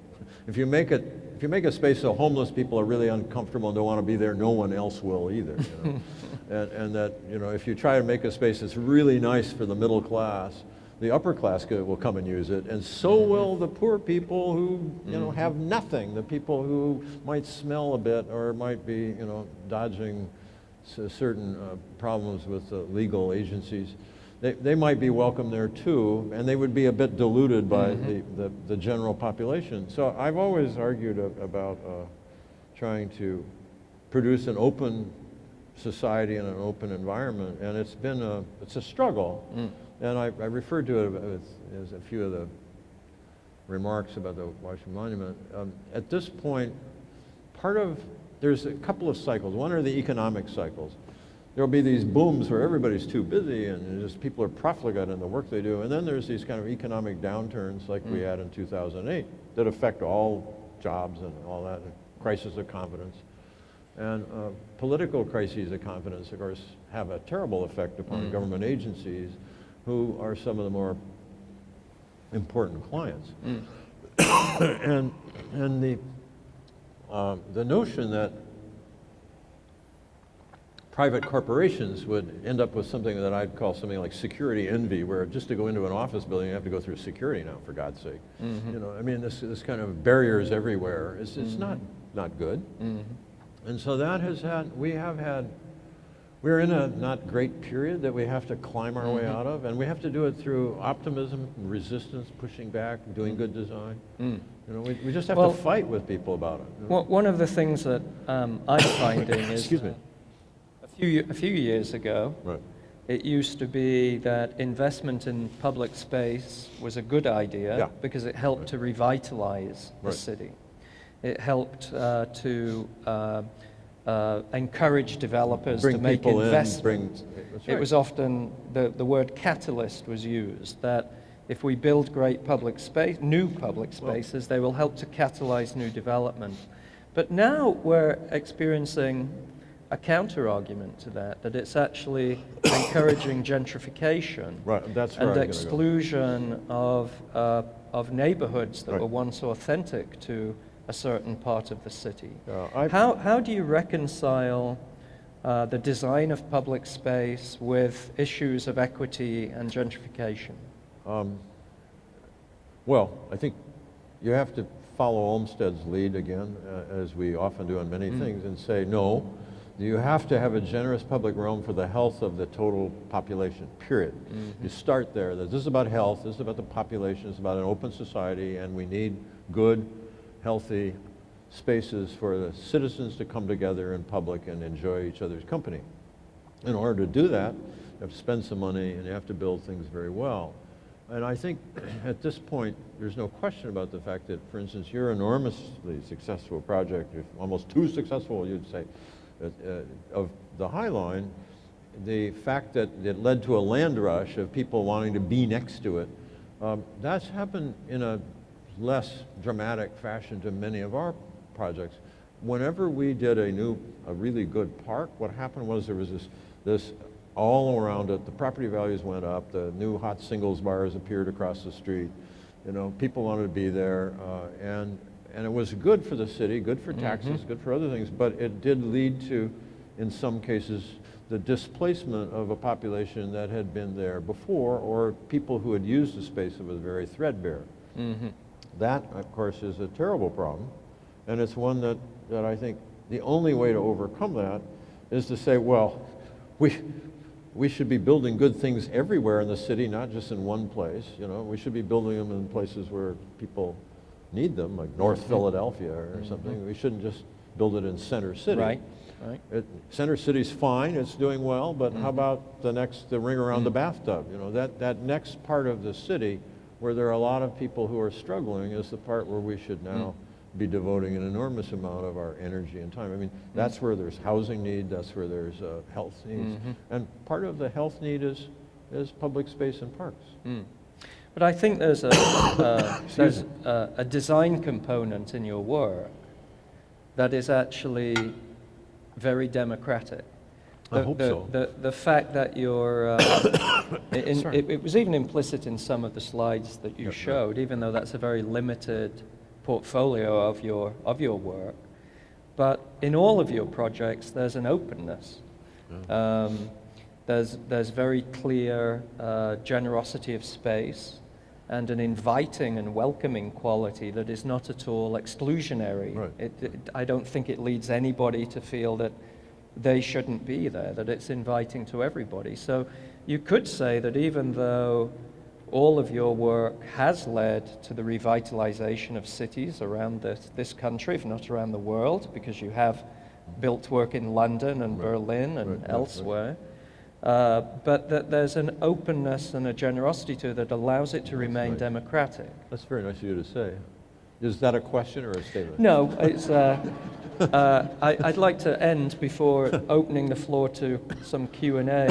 if you make a space so homeless people are really uncomfortable and don't want to be there, no one else will either. You know? and that, you know, if you try to make a space that's really nice for the middle class, the upper class will come and use it, and so will the poor people who, you know, have nothing. The people who might smell a bit or might be, you know, dodging certain problems with legal agencies. They might be welcome there too, and they would be a bit diluted by the general population. So I've always argued about trying to produce an open society and an open environment, and it's a struggle. And I referred to it as a few of the remarks about the Washington Monument. At this point, there's a couple of cycles. One are the economic cycles. There'll be these booms where everybody's too busy and just people are profligate in the work they do. And then there's these kind of economic downturns like we had in 2008 that affect all jobs and all that, crisis of confidence. And political crises of confidence, of course, have a terrible effect upon government agencies who are some of the more important clients. and the notion that private corporations would end up with something that I'd call something like security envy, where just to go into an office building, you have to go through security now, for God's sake. You know, I mean, this kind of barriers everywhere. It's not good. And so that has we're in a not great period that we have to climb our way out of, and we have to do it through optimism, resistance, pushing back, doing good design. You know, we just have to fight with people about it. You know? One of the things that I'm finding is Excuse me. a few years ago, Right. it used to be that investment in public space was a good idea because it helped to revitalize the city. It helped to encourage developers to make investments. It was often, the word catalyst was used, that if we build great public space, new public spaces, they will help to catalyze new development. But now we're experiencing a counter-argument to that it's actually encouraging gentrification and exclusion of neighborhoods that were once authentic to a certain part of the city. How do you reconcile the design of public space with issues of equity and gentrification? Well, I think you have to follow Olmsted's lead again, as we often do on many things, and say, no, you have to have a generous public realm for the health of the total population, period. You start there. This is about health, this is about the population, it's about an open society, and we need good, healthy spaces for the citizens to come together in public and enjoy each other's company. In order to do that, you have to spend some money and you have to build things very well. And I think at this point, there's no question about the fact that, for instance, your enormously successful project, almost too successful, you'd say, of the High Line, the fact that it led to a land rush of people wanting to be next to it, that's happened in a less dramatic fashion to many of our projects. Whenever we did a really good park, what happened was there was this all around it, the property values went up, the new hot singles bars appeared across the street, you know, people wanted to be there, and it was good for the city, good for taxes, good for other things, but it did lead to, in some cases, the displacement of a population that had been there before, or people who had used the space that was very threadbare. That, of course, is a terrible problem, and it's one that I think the only way to overcome that is to say, well, we should be building good things everywhere in the city, not just in one place. You know, we should be building them in places where people need them, like North Philadelphia or something. We shouldn't just build it in Center City. Right. Center City's fine, it's doing well, but how about the ring around the bathtub? You know, that next part of the city where there are a lot of people who are struggling is the part where we should now be devoting an enormous amount of our energy and time. I mean, that's where there's housing need, that's where there's health needs. And part of the health need is public space and parks. But I think there's a design component in your work that is actually very democratic. I hope so. The fact that you're, it was even implicit in some of the slides that you showed, even though that's a very limited portfolio of your work. But in all of your projects, there's an openness. There's very clear generosity of space and an inviting and welcoming quality that is not at all exclusionary. Right. I don't think it leads anybody to feel that they shouldn't be there, that it's inviting to everybody. So you could say that even though all of your work has led to the revitalization of cities around this country, if not around the world, because you have built work in London and Berlin and elsewhere, but that there's an openness and a generosity to it that allows it to remain democratic. That's very nice of you to say. Is that a question or a statement? No, it's. I'd like to end before opening the floor to some Q&A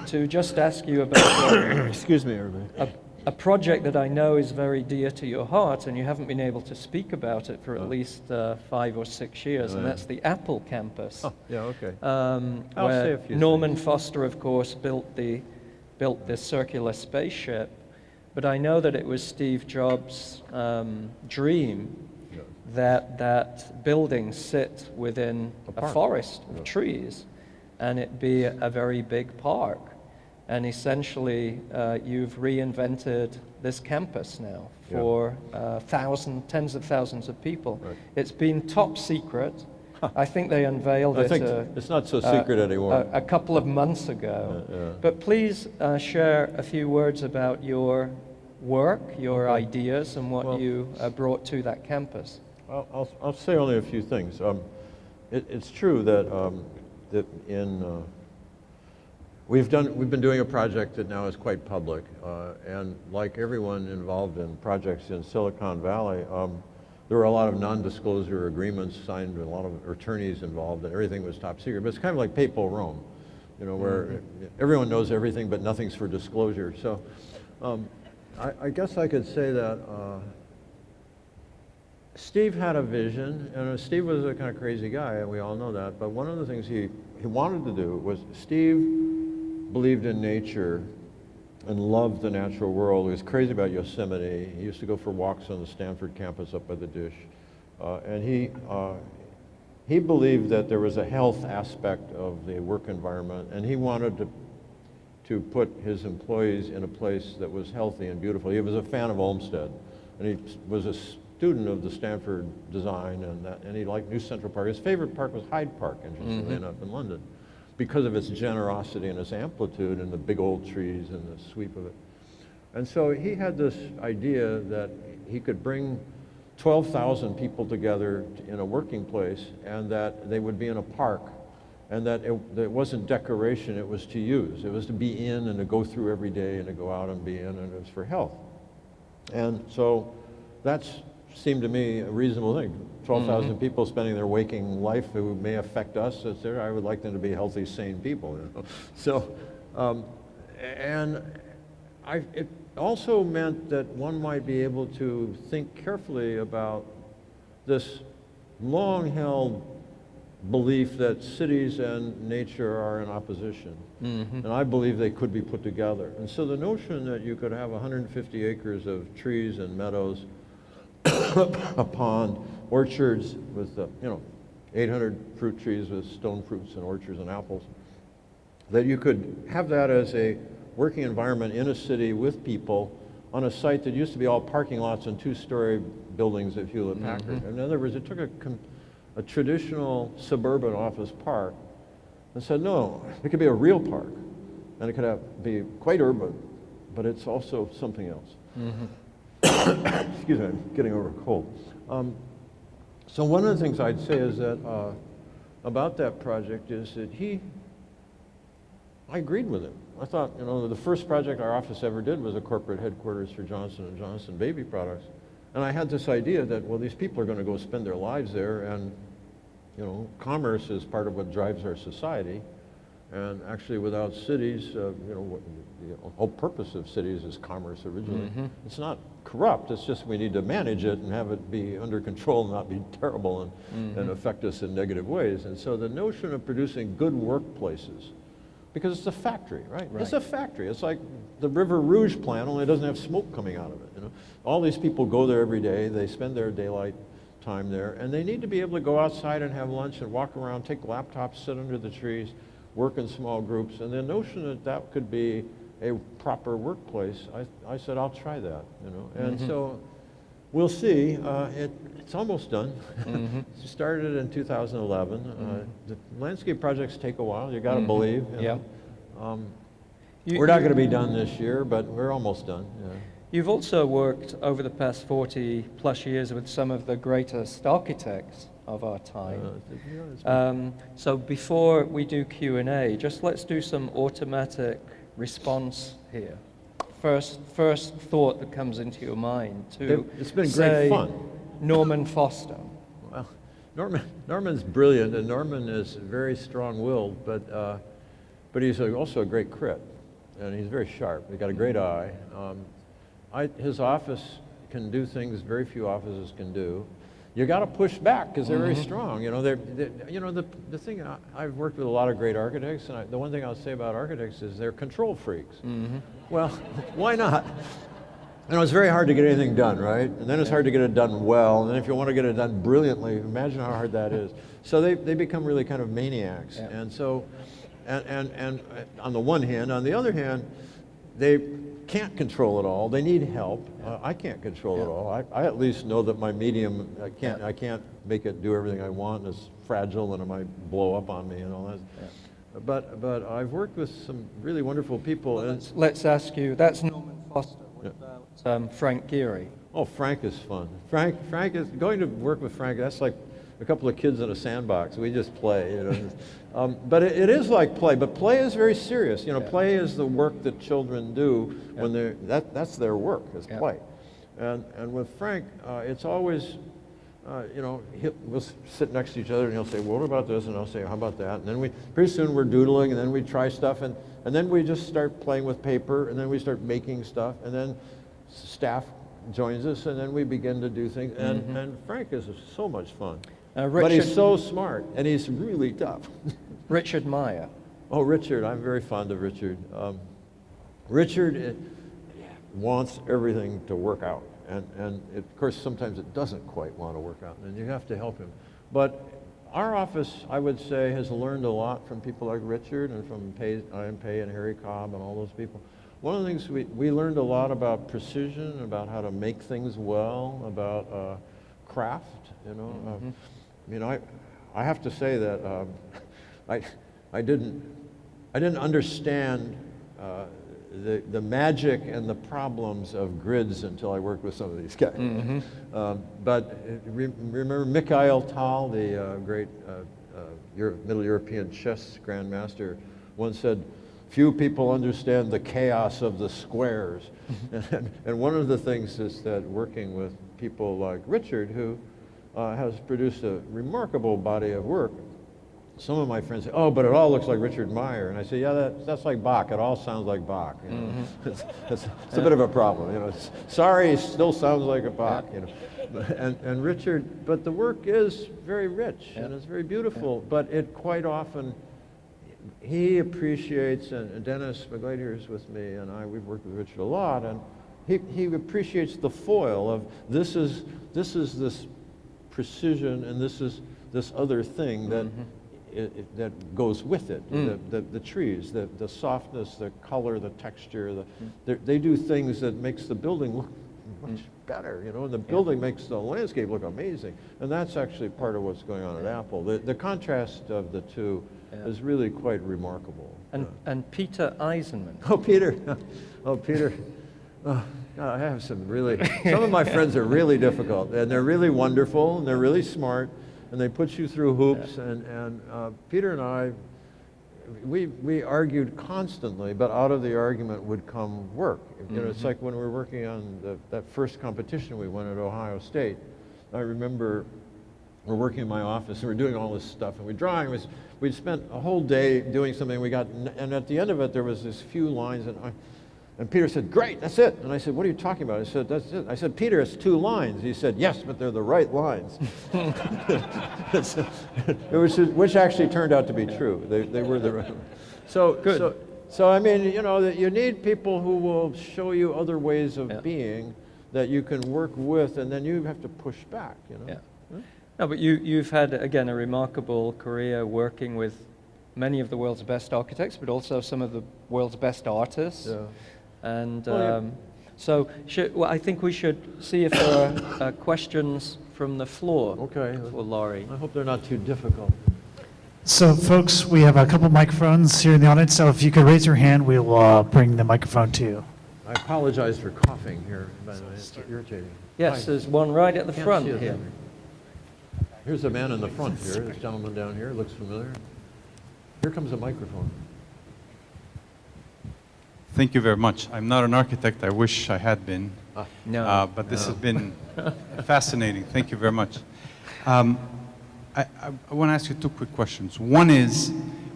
to just ask you about Excuse me, everybody. a project that I know is very dear to your heart, and you haven't been able to speak about it for at least 5 or 6 years, and that's the Apple campus. Oh, yeah, okay. Where say a few Norman Foster, of course, built this circular spaceship, but I know that it was Steve Jobs' dream that buildings sit within a forest of trees, and it be a very big park. And essentially, you've reinvented this campus now for tens of thousands of people. Right. It's been top secret. I think they unveiled it. It's not so secret anymore. A couple of months ago. But please share a few words about your work, your ideas, and what you brought to that campus. I'll say only a few things. It's true that we've been doing a project that now is quite public, and like everyone involved in projects in Silicon Valley, there were a lot of non-disclosure agreements signed with a lot of attorneys involved, and everything was top secret. But it's kind of like papal Rome, where everyone knows everything, but nothing's for disclosure. So I guess I could say that Steve had a vision, and Steve was a kind of crazy guy, and we all know that, but one of the things he wanted to do was, Steve believed in nature and loved the natural world. He was crazy about Yosemite. He used to go for walks on the Stanford campus up by the Dish. And he believed that there was a health aspect of the work environment, and he wanted to put his employees in a place that was healthy and beautiful. He was a fan of Olmsted, and he was a student of the Stanford design, and he liked New Central Park. His favorite park was Hyde Park, interestingly enough, in London, because of its generosity and its amplitude and the big old trees and the sweep of it. And so he had this idea that he could bring 12,000 people together in a working place, and that they would be in a park, and that it wasn't decoration, it was to use. It was to be in and to go through every day and to go out and be in, and it was for health. And so that's seemed to me a reasonable thing. 12,000 people spending their waking life who may affect us, etc. I would like them to be healthy, sane people. So, it also meant that one might be able to think carefully about this long-held belief that cities and nature are in opposition. And I believe they could be put together. And so the notion that you could have 150 acres of trees and meadows, a pond, orchards with 800 fruit trees with stone fruits and orchards and apples, that you could have that as a working environment in a city with people on a site that used to be all parking lots and 2-story buildings at Hewlett-Packard. In other words, it took a traditional suburban office park and said, no, it could be a real park, and it could be quite urban, but it's also something else. Excuse me, I'm getting over a cold. So one of the things I'd say is that about that project is that I agreed with him. I thought, the first project our office ever did was a corporate headquarters for Johnson & Johnson baby products. And I had this idea that, well, these people are going to go spend their lives there, and, commerce is part of what drives our society. And actually, without cities, the whole purpose of cities is commerce originally. It's not corrupt, it's just we need to manage it and have it be under control and not be terrible and affect us in negative ways. And so the notion of producing good workplaces because it's a factory, right? Right. It's a factory. It's like the River Rouge plant, only it doesn't have smoke coming out of it. You know, all these people go there every day. They spend their daylight time there, and they need to be able to go outside and have lunch and walk around, take laptops, sit under the trees, work in small groups. And the notion that that could be a proper workplace, I said, I'll try that, you know. And so we'll see. It's almost done. It started in 2011. The landscape projects take a while. You got to believe. You know. We're not going to be done this year, but we're almost done. Yeah. You've also worked over the past 40 plus years with some of the greatest architects of our time. So before we do Q&A, just let's do some automatic response here. First thought that comes into your mind to It's been say great fun. Norman Foster. Well, Norman's brilliant, and Norman is very strong-willed, but he's also a great crit, and he's very sharp. He's got a great eye. His office can do things very few offices can do. You got to push back because they're very strong. You know, you know, the thing, I've worked with a lot of great architects, and the one thing I'll say about architects is they're control freaks. Well, why not? You know, it's very hard to get anything done, right? And then it's hard to get it done well, and then if you want to get it done brilliantly, imagine how hard that is. So they become really kind of maniacs. And so, and on the one hand, on the other hand, they can't control it all. They need help. I can't control it all. I at least know that my medium, I can't make it do everything I want. It's fragile and it might blow up on me and all that. But I've worked with some really wonderful people. Well, let's ask you, that's Norman Foster. What about Frank Gehry? Oh, Frank is fun. Frank is, going to work with Frank, that's like a couple of kids in a sandbox. We just play, you know. But it is like play, but play is very serious. You know, play is the work that children do when that's their work, is play. And with Frank, it's always, you know, we'll sit next to each other and he'll say, well, what about this? And I'll say, how about that? And then pretty soon we're doodling, and then we try stuff, and then we just start playing with paper, and then we start making stuff, and then staff joins us, and then we begin to do things. And Frank is so much fun. But he's so smart, and he's really tough. Richard Meyer. Oh, Richard, I'm very fond of Richard. Richard wants everything to work out, and of course sometimes it doesn't quite want to work out, and you have to help him. But our office, I would say, has learned a lot from people like Richard and from Ian Pei and Harry Cobb and all those people. One of the things we learned a lot about precision, about how to make things well, about craft, you know. I mean, I have to say that I didn't understand the magic and the problems of grids until I worked with some of these guys. But remember Mikhail Tal, the great Middle European chess grandmaster, once said, few people understand the chaos of the squares. And one of the things is that working with people like Richard, who has produced a remarkable body of work, some of my friends say, oh, but it all looks like Richard Meyer. And I say, yeah, that's like Bach. It all sounds like Bach. You know? It's a bit of a problem. You know, sorry, it still sounds like a Bach. You know, and Richard, but the work is very rich and it's very beautiful. But it quite often, he appreciates, and Dennis McGladier is with me, and we've worked with Richard a lot, and he appreciates the foil of this is this precision, and this is this other thing that. That goes with it, the trees, the softness, the color, the texture. They do things that makes the building look much better, you know, and the building makes the landscape look amazing. And that's actually part of what's going on at Apple. The contrast of the two is really quite remarkable. And Peter Eisenman. Oh, Peter. Oh, Peter. Oh, God, I have some of my friends are really difficult, and they're really wonderful, and they're really smart. And they put you through hoops, and Peter and I, we argued constantly, but out of the argument would come work. You know, it's like when we were working on that first competition we won at Ohio State. I remember we're working in my office, and we're doing all this stuff, and we're drawing. We'd spent a whole day doing something. And at the end of it, there was this few lines, and Peter said, great, that's it. And I said, what are you talking about? I said, that's it. I said, Peter, it's 2 lines. He said, yes, but they're the right lines. Which actually turned out to be true. They were the right. So, Good. so I mean, you know, that you need people who will show you other ways of Yeah. being that you can work with, and then you have to push back, you know? Yeah. No, but you've had, again, a remarkable career working with many of the world's best architects, but also some of the world's best artists. Yeah. And Well, yeah. well, I think we should see if there are questions from the floor Okay. for Laurie. I hope they're not too difficult. So, folks, we have a couple microphones here in the audience, so if you could raise your hand, we'll bring the microphone to you. I apologize for coughing here, by the way, it's irritating. Yes, Hi. there's one right at the Can't front see it, here. Henry. Here's a man in the front here, this gentleman down here, looks familiar. Here comes a microphone. Thank you very much. I'm not an architect. I wish I had been. No. But this has been fascinating. Thank you very much. I want to ask you two quick questions. One is,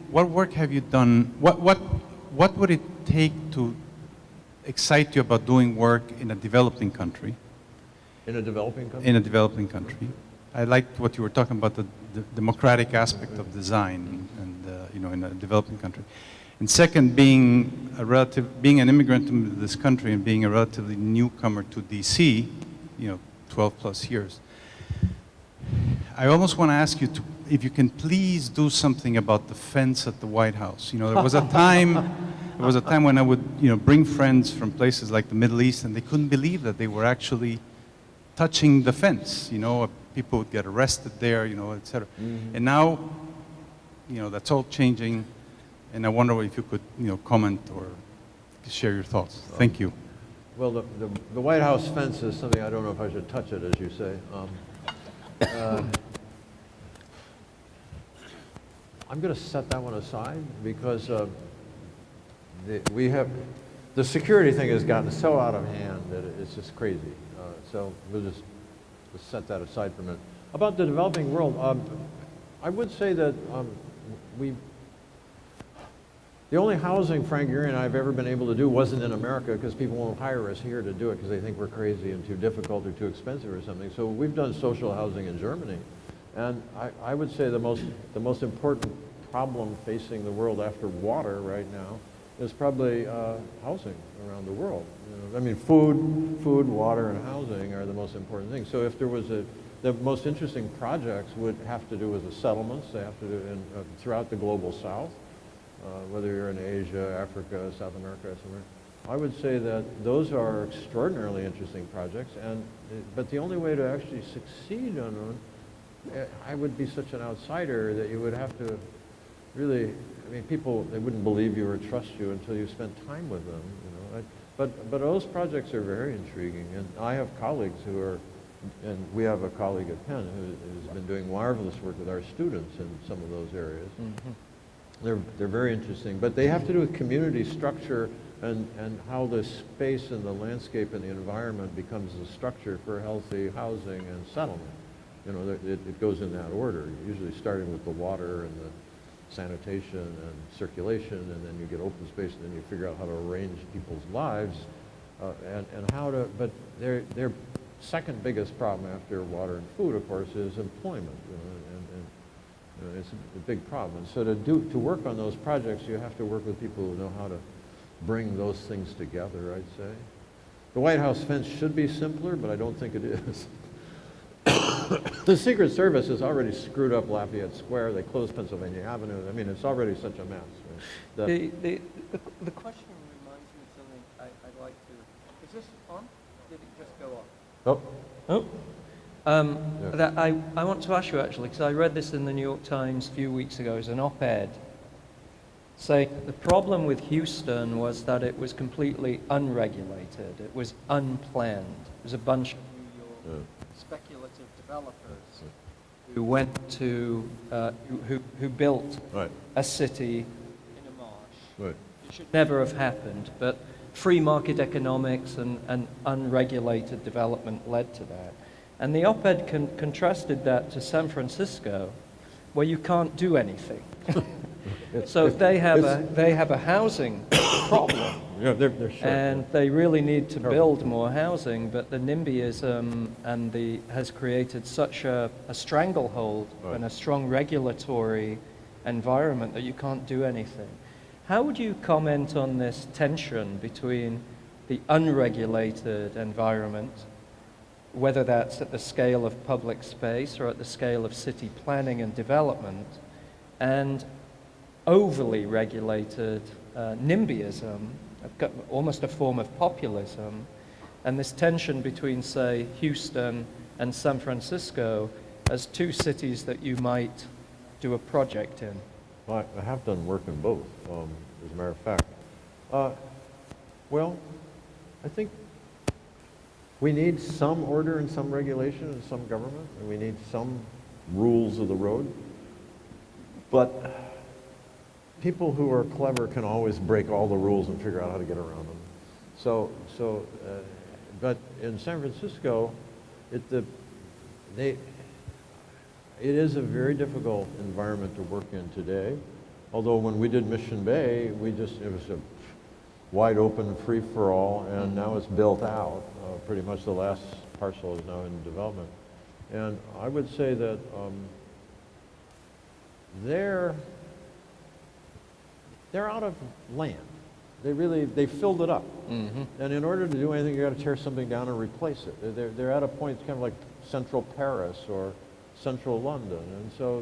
what work have you done? What would it take to excite you about doing work in a developing country? In a developing country? In a developing country. I liked what you were talking about, the democratic aspect of design, and you know, in a developing country. And second, being an immigrant to this country and being a relatively newcomer to DC, you know, 12 plus years. I almost want to ask you if you can please do something about the fence at the White House. You know, there was a time when I would, you know, bring friends from places like the Middle East, and they couldn't believe that they were actually touching the fence. You know, people would get arrested there, you know, et cetera. Mm-hmm. And now, you know, that's all changing. And I wonder if you could, you know, comment or share your thoughts. Thank you. Well, the White House fence is something I don't know if I should touch it, as you say. I'm going to set that one aside because the security thing has gotten so out of hand that it's just crazy. So we'll just set that aside for a minute. About the developing world, I would say that the only housing Frank Gehry and I have ever been able to do wasn't in America because people won't hire us here to do it because they think we're crazy and too difficult or too expensive or something. So we've done social housing in Germany. And I would say the most important problem facing the world after water right now is probably housing around the world. You know, I mean, food, water, and housing are the most important things. So if there was the most interesting projects would have to do with the settlements. They have to do throughout the global south. Whether you're in Asia, Africa, South America, or somewhere. I would say that those are extraordinarily interesting projects, but the only way to actually succeed on them, I would be such an outsider that you would have to really, I mean, people, they wouldn't believe you or trust you until you spent time with them, you know. But those projects are very intriguing, and I have colleagues who are, and we have a colleague at Penn who's been doing marvelous work with our students in some of those areas. Mm-hmm. They're very interesting, but they have to do with community structure and how the space and the landscape and the environment becomes the structure for healthy housing and settlement. You know, it goes in that order, usually starting with the water and the sanitation and circulation, and then you get open space, and then you figure out how to arrange people's lives and how to, but their second biggest problem after water and food, of course, is employment. You know, it's a big problem. And so to work on those projects, you have to work with people who know how to bring those things together, I'd say. The White House fence should be simpler, but I don't think it is. The Secret Service has already screwed up Lafayette Square. They closed Pennsylvania Avenue. I mean, it's already such a mess. Right? The question reminds me of something I'd like to... Is this on? Did it just go off? Oh. That I want to ask you actually, because I read this in the New York Times a few weeks ago as an op-ed, saying the problem with Houston was that it was completely unregulated, it was unplanned. It was a bunch of New York speculative developers who went to, who built a city in a marsh. Right. It should never have happened, but free market economics and unregulated development led to that. And the op-ed contrasted that to San Francisco, where you can't do anything. So they have a housing problem, Yeah, they're short. and they really need to build more housing. But the NIMBYism has created such a stranglehold and a strong regulatory environment that you can't do anything. How would you comment on this tension between the unregulated environment, whether that's at the scale of public space or at the scale of city planning and development, and overly regulated NIMBYism, almost a form of populism, and this tension between, say, Houston and San Francisco as two cities that you might do a project in? Well, I have done work in both, as a matter of fact. Well, I think we need some order and some regulation and some government, and we need some rules of the road. But people who are clever can always break all the rules and figure out how to get around them. But in San Francisco, it is a very difficult environment to work in today. Although when we did Mission Bay, it was a wide open free-for-all, and now it's built out. Pretty much the last parcel is now in development. And I would say that they're out of land. They filled it up. Mm-hmm. And in order to do anything, you got to tear something down and replace it. They're at a point kind of like central Paris or central London. And so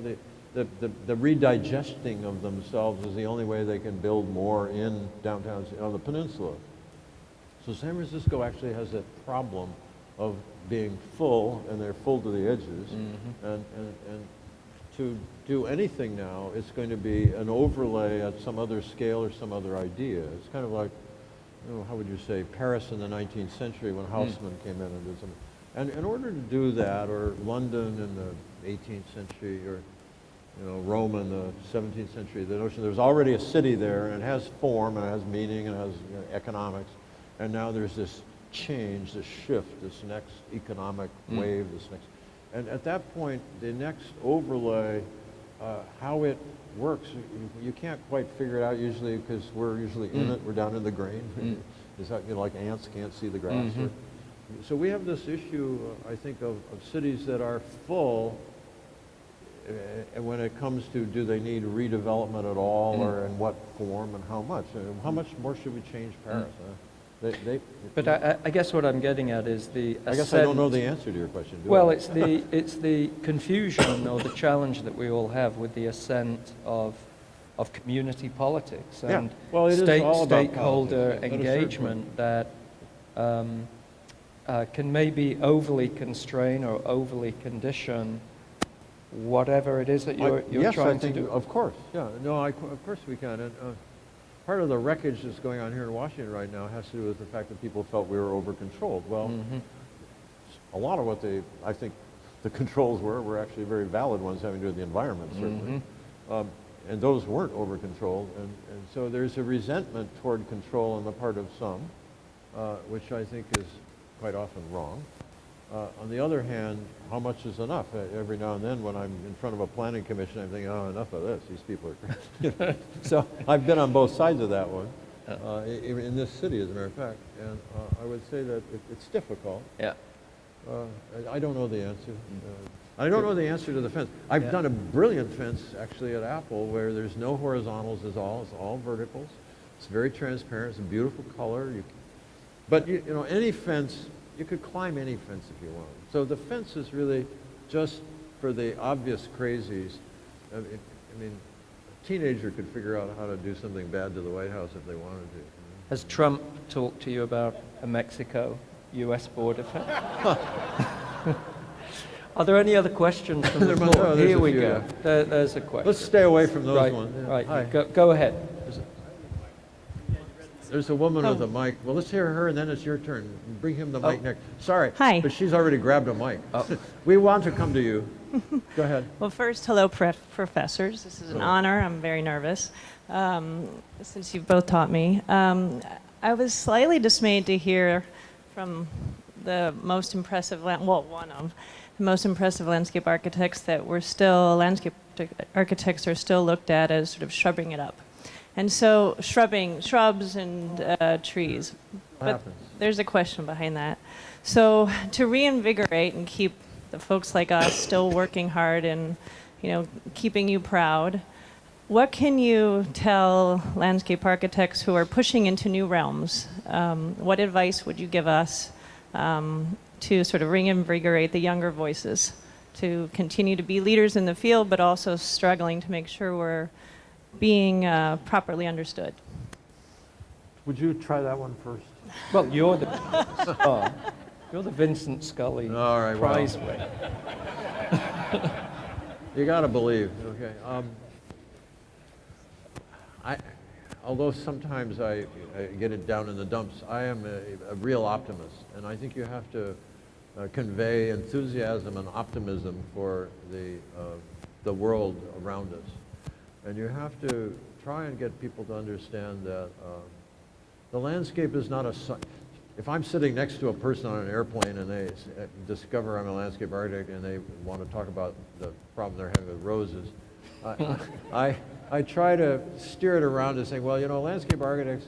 the redigesting of themselves is the only way they can build more in downtown, on the peninsula. So San Francisco actually has that problem of being full, and they're full to the edges. Mm-hmm. And to do anything now, it's going to be an overlay at some other scale or some other idea. It's kind of like, how would you say, Paris in the 19th century when Haussmann came in and did something. And in order to do that, or London in the 18th century, or Rome in the 17th century, the notion there's already a city there, and it has form, and it has meaning, and it has economics, and now there's this change, this shift, this next economic wave, this next. And at that point, the next overlay, how it works, you can't quite figure it out usually because we're usually in it, we're down in the grain. Is that like ants can't see the grass? Mm-hmm. So we have this issue, I think, of cities that are full, and when it comes to do they need redevelopment at all, or in what form and how much? How much more should we change Paris? But I guess what I'm getting at is the I guess I don't know the answer to your question. Well, it's the confusion or the challenge that we all have with the ascent of community politics and well, it is all about stakeholder politics, engagement that can maybe overly constrain or overly condition whatever it is that you're trying to do. Yes, of course. Yeah, no, of course we can. And part of the wreckage that's going on here in Washington right now has to do with the fact that people felt we were over-controlled. Well, a lot of what I think the controls were actually very valid ones having to do with the environment, certainly. And those weren't over-controlled. And so there's a resentment toward control on the part of some, which I think is quite often wrong. On the other hand, how much is enough? Every now and then when I'm in front of a planning commission, I'm thinking, oh, enough of this. These people are crazy. So I've been on both sides of that one, in this city, as a matter of fact. And I would say that it's difficult. Yeah. I don't know the answer. I don't know the answer to the fence. I've done a brilliant fence, actually, at Apple, where there's no horizontals at all. It's all verticals. It's very transparent. It's a beautiful color. But any fence, you could climb any fence if you want. So the fence is really just for the obvious crazies. I mean, a teenager could figure out how to do something bad to the White House if they wanted to. Has Trump talked to you about a Mexico-U.S. border fence? Are there any other questions from the floor? Here we go. There's a question. Let's stay away from those ones. Right. Hi. Go ahead. There's a woman with a mic. Well, let's hear her, and then it's your turn. Bring him the mic next. Sorry. Hi. But she's already grabbed a mic. We want to come to you. Go ahead. Well, first, hello, professors. This is an honor. I'm very nervous, since you've both taught me. I was slightly dismayed to hear from the most impressive, one of the most impressive landscape architects that landscape architects are still looked at as sort of shrubbing it up. And so shrubs and trees. But there's a question behind that. So to reinvigorate and keep the folks like us still working hard and, keeping you proud, what can you tell landscape architects who are pushing into new realms? What advice would you give us to sort of reinvigorate the younger voices to continue to be leaders in the field, but also struggling to make sure we're being properly understood? Would you try that one first? Well, you're the you're the Vincent Scully All right, well. prize winner. You got to believe. Okay. Although sometimes I get it down in the dumps, I am a real optimist, and I think you have to convey enthusiasm and optimism for the world around us, and you have to try and get people to understand that the landscape is not a. If I'm sitting next to a person on an airplane and they discover I'm a landscape architect and they want to talk about the problem they're having with roses, I try to steer it around to saying, well, you know, landscape architects,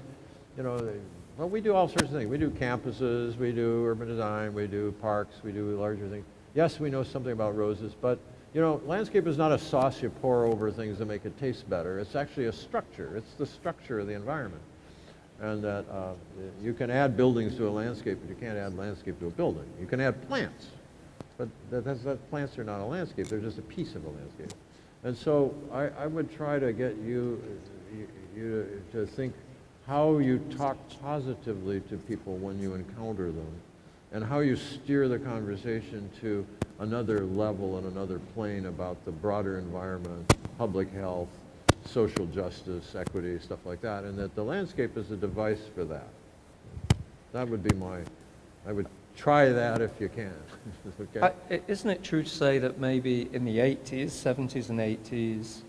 you know, well, we do all sorts of things. We do campuses, we do urban design, we do parks, we do larger things. Yes, we know something about roses, but, you know, landscape is not a sauce you pour over things to make it taste better. It's actually a structure. It's the structure of the environment. And that you can add buildings to a landscape, but you can't add landscape to a building. You can add plants, but plants are not a landscape. They're just a piece of a landscape. And so I would try to get you to think how you talk positively to people when you encounter them, and how you steer the conversation to another level and another plane about the broader environment, public health, social justice, equity, stuff like that, and that the landscape is a device for that. That would be I would try that if you can. Okay? Isn't it true to say that maybe in the 80s, 70s and 80s,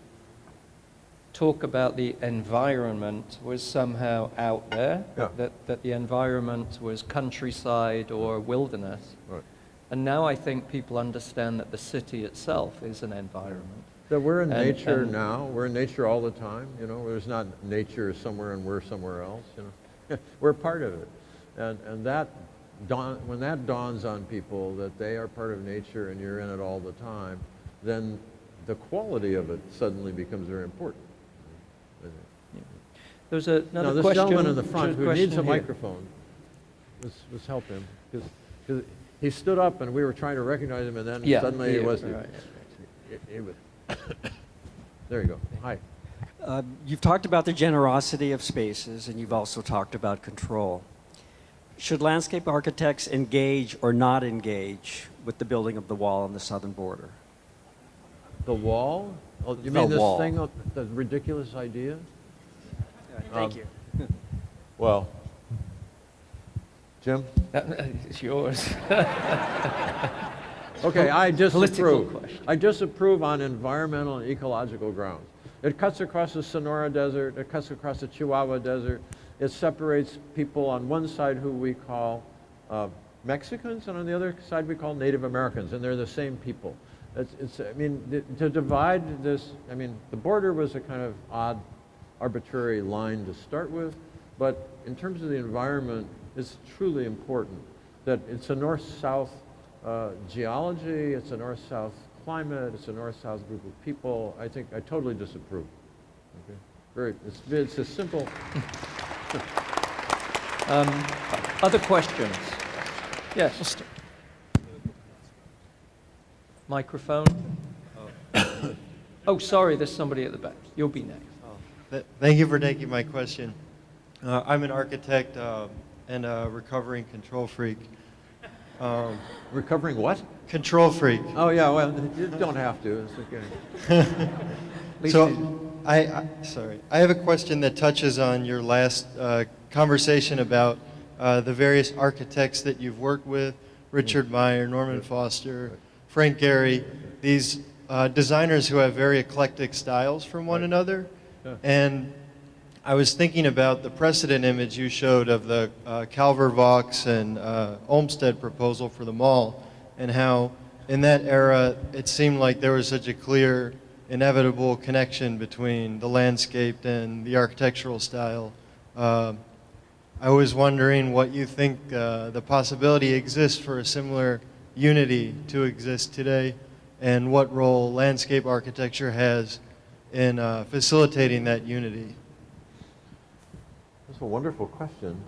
talk about the environment was somehow out there, Yeah. that the environment was countryside or wilderness. Right. And now I think people understand that the city itself is an environment. That we're in nature and now. We're in nature all the time. You know, there's not nature somewhere and we're somewhere else. You know, we're part of it, and that when that dawns on people that they are part of nature and you're in it all the time, then the quality of it suddenly becomes very important. There's another now, this question. gentleman in the front who needs a here. microphone, let's help him, because he stood up and we were trying to recognize him, and then suddenly it was. Right. It was there you go. Hi. You've talked about the generosity of spaces, and you've also talked about control. Should landscape architects engage or not engage with the building of the wall on the southern border? The wall? Oh, you The mean this wall. thing, the ridiculous idea? Thank you. Well, Jim? It's yours. Okay, I Political disapprove. question. I disapprove on environmental and ecological grounds. It cuts across the Sonora Desert, it cuts across the Chihuahua Desert, it separates people on one side who we call Mexicans, and on the other side we call Native Americans, and they're the same people. I mean, to divide this, I mean, the border was a kind of odd, arbitrary line to start with, but in terms of the environment, it's truly important that it's a north-south geology, it's a north-south climate, it's a north-south group of people. I totally disapprove. Okay? It's a simple. Other questions? Yes. Microphone. Oh, sorry, there's somebody at the back. You'll be next. Thank you for taking my question. I'm an architect and a recovering control freak. Recovering what? Control freak. Oh yeah, well, you don't have to. It's okay. So, I have a question that touches on your last conversation about the various architects that you've worked with, Richard Meyer, Norman Foster, Frank Gehry, these designers who have very eclectic styles from one another. Yeah. And I was thinking about the precedent image you showed of the Calver Vaux and Olmsted proposal for the mall, and how in that era it seemed like there was such a clear, inevitable connection between the landscape and the architectural style. I was wondering what you think the possibility exists for a similar unity to exist today, and what role landscape architecture has in facilitating that unity? That's a wonderful question.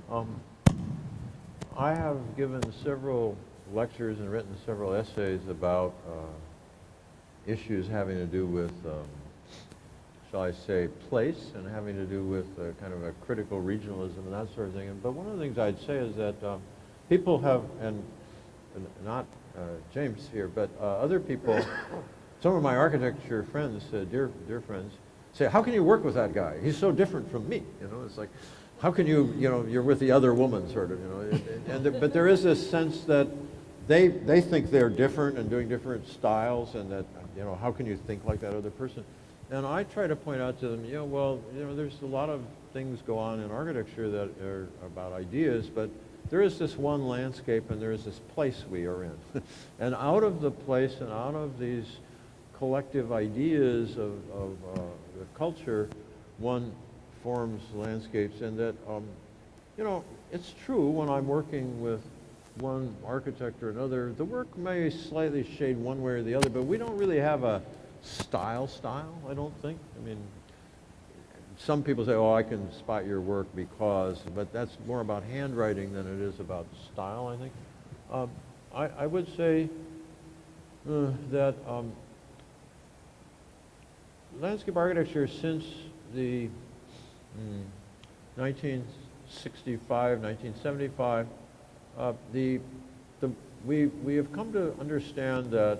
I have given several lectures and written several essays about issues having to do with, shall I say, place, and having to do with kind of a critical regionalism and that sort of thing. But one of the things I'd say is that people have, and not James here, but other people, some of my architecture friends, dear friends, say, how can you work with that guy? He's so different from me. You know, it's like, how can you, you're with the other woman, sort of, but there is this sense that they think they're different and doing different styles, and that, how can you think like that other person? And I try to point out to them, there's a lot of things go on in architecture that are about ideas, but there is this one landscape and there is this place we are in. And out of the place and out of these collective ideas of the culture, one forms landscapes. And that, it's true when I'm working with one architect or another, the work may slightly shade one way or the other, but we don't really have a style, I don't think. I mean, some people say, oh, I can spot your work because, but that's more about handwriting than it is about style, I think. I would say that landscape architecture since the 1965, 1975, we have come to understand that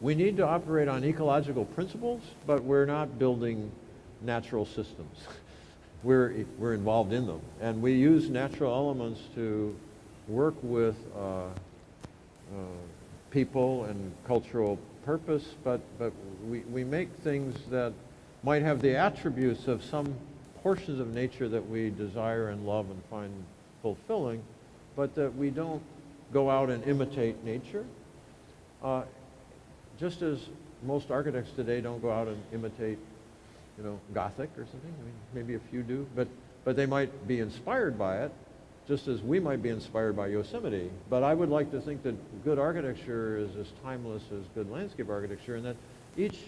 we need to operate on ecological principles, but we're not building natural systems. We're involved in them. And we use natural elements to work with people and cultural purpose, but we make things that might have the attributes of some portions of nature that we desire and love and find fulfilling, but that we don't go out and imitate nature. Just as most architects today don't go out and imitate, Gothic or something. I mean, maybe a few do, but they might be inspired by it, just as we might be inspired by Yosemite. But I would like to think that good architecture is as timeless as good landscape architecture, and that each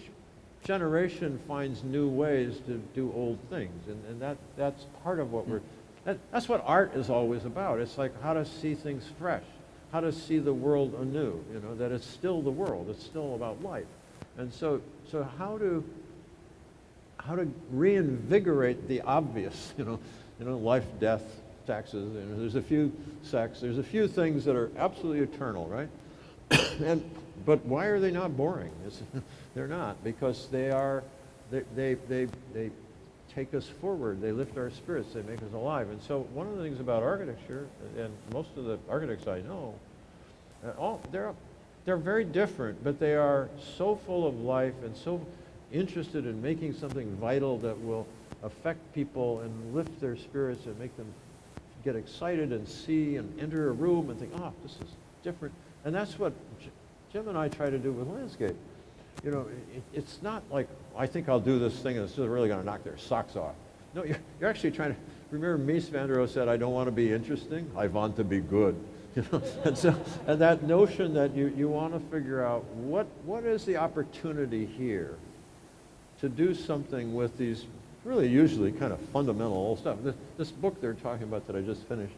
generation finds new ways to do old things, and that's part of what that's what art is always about. It's like how to see things fresh, how to see the world anew, that it's still the world, it's still about life. And so how to reinvigorate the obvious, life, death, taxes, there's a few there's a few things that are absolutely eternal, right? But why are they not boring? They're not, because they take us forward, they lift our spirits, they make us alive. And so one of the things about architecture, and most of the architects I know, they're very different, but they are so full of life and so interested in making something vital that will affect people and lift their spirits and make them get excited and see and enter a room and think, this is different. And that's what Jim and I try to do with landscape. It's not like, I think I'll do this thing and it's just really going to knock their socks off. No, you're actually trying to, remember Mies van der Rohe said, I don't want to be interesting, I want to be good. And that notion that you want to figure out what is the opportunity here to do something with these really usually kind of fundamental old stuff. This book they're talking about that I just finished,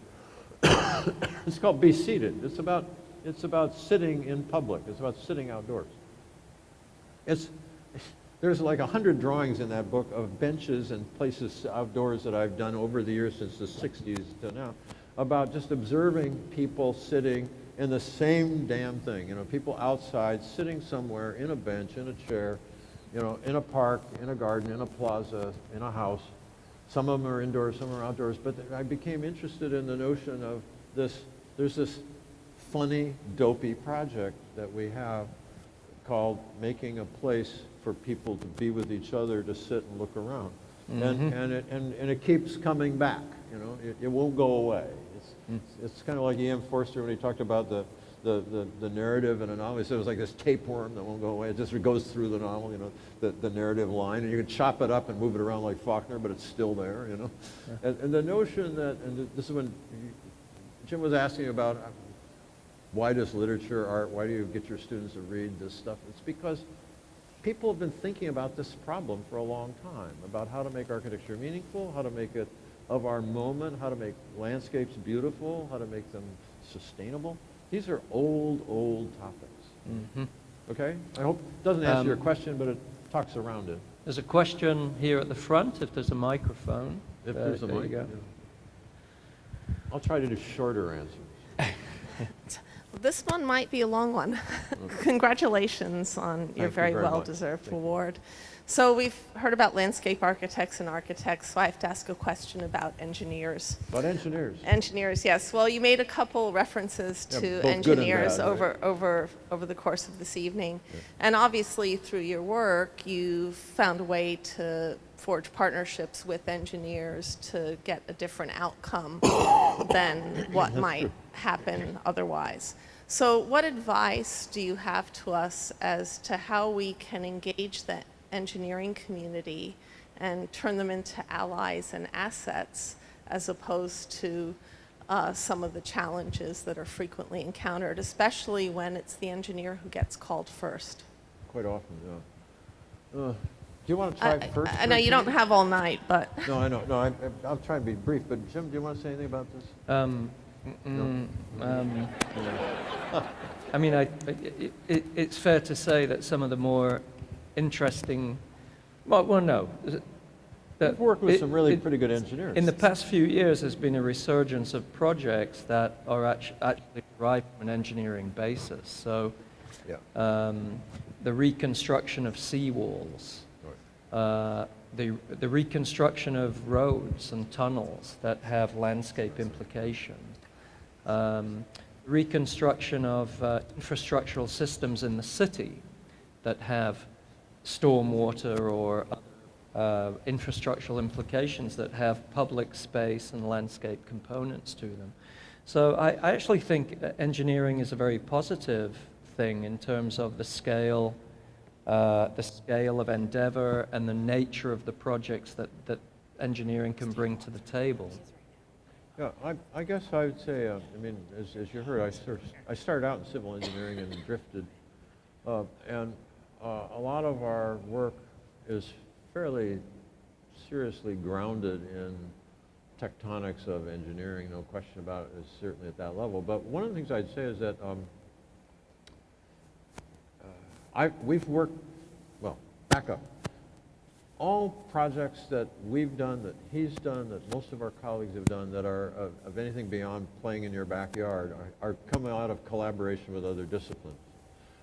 it's called Be Seated. It's about sitting in public. It's about sitting outdoors. There's like 100 drawings in that book of benches and places outdoors that I've done over the years since the 60s to now, about just observing people sitting in the same damn thing. People outside sitting somewhere in a bench, in a chair, in a park, in a garden, in a plaza, in a house. Some of them are indoors, some are outdoors. But I became interested in the notion of this. There's this funny, dopey project that we have called making a place for people to be with each other, to sit and look around. And it keeps coming back. It won't go away. It's kind of like E.M. Forster when he talked about the narrative in a novel. He said it was like this tapeworm that won't go away. It just goes through the novel, the narrative line, and you can chop it up and move it around like Faulkner, but it's still there, Yeah. And the notion that, and this is when Jim was asking about why does literature, art, why do you get your students to read this stuff? It's because people have been thinking about this problem for a long time, about how to make architecture meaningful, how to make it of our moment, how to make landscapes beautiful, how to make them sustainable. These are old topics. Okay? I hope it doesn't answer your question, but it talks around it. There's a question here at the front, if there's a microphone. If there's a there you mic. go. I'll try to do shorter answers. This one might be a long one. Congratulations on your Thank you very very much. well-deserved award. So we've heard about landscape architects and architects, so I have to ask a question about engineers. About engineers. Engineers, yes. Well, you made a couple references Yeah, to both good and engineers bad, right? over the course of this evening. Yeah. And obviously, through your work, you've found a way to forge partnerships with engineers to get a different outcome than what might happen otherwise. So what advice do you have to us as to how we can engage the engineering community and turn them into allies and assets as opposed to some of the challenges that are frequently encountered, especially when it's the engineer who gets called first? Quite often, yeah. Do you want to try first? I know you don't have all night, but... No, I know. No, I'll try and be brief. But Jim, do you want to say anything about this? I mean, it's fair to say that some of the more interesting, well, no. We've worked with some really pretty good engineers. In the past few years, there's been a resurgence of projects that are actually derived from an engineering basis. So, the reconstruction of seawalls, the reconstruction of roads and tunnels that have landscape implications, reconstruction of infrastructural systems in the city that have stormwater or infrastructural implications that have public space and landscape components to them. So I actually think engineering is a very positive thing in terms of the scale of endeavor and the nature of the projects that engineering can bring to the table. Yeah, I guess I would say, I mean, as you heard, I started out in civil engineering and drifted. And a lot of our work is fairly seriously grounded in tectonics of engineering, no question about it, is certainly at that level. But one of the things I'd say is that we've worked, well, back up. All projects that we've done, that he's done, that most of our colleagues have done that are of anything beyond playing in your backyard are coming out of collaboration with other disciplines.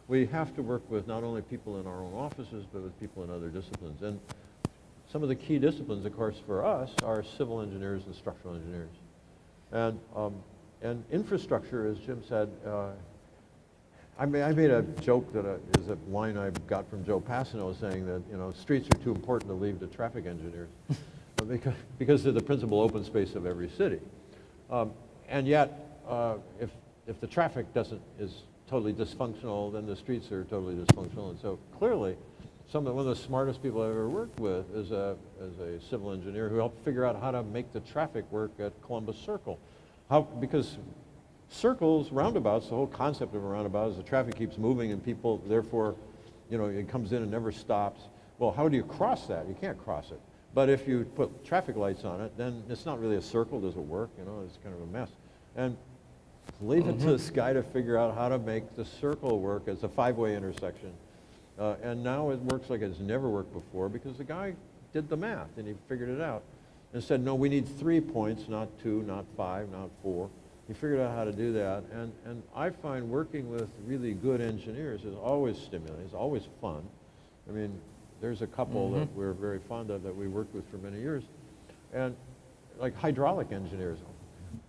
We have to work with not only people in our own offices, but with people in other disciplines. And some of the key disciplines, of course, for us are civil engineers and structural engineers. And infrastructure, as Jim said, I made a joke that is a line I got from Joe Passano saying that, you know, streets are too important to leave to traffic engineers because they're the principal open space of every city. And yet, if the traffic is totally dysfunctional, then the streets are totally dysfunctional. And so clearly, one of the smartest people I've ever worked with is a civil engineer who helped figure out how to make the traffic work at Columbus Circle. Because circles, roundabouts, the whole concept of a roundabout is the traffic keeps moving and people, therefore, you know, it comes in and never stops. Well, how do you cross that? You can't cross it. But if you put traffic lights on it, then it's not really a circle. Does it work? You know, it's kind of a mess. And leave it to this guy to figure out how to make the circle work as a five-way intersection. And now it works like it's never worked before because the guy did the math and he figured it out and said, no, we need 3 points, not 2, not 5, not 4. He figured out how to do that. And I find working with really good engineers is always stimulating, it's always fun. I mean, there's a couple that we're very fond of that we worked with for many years. And like hydraulic engineers,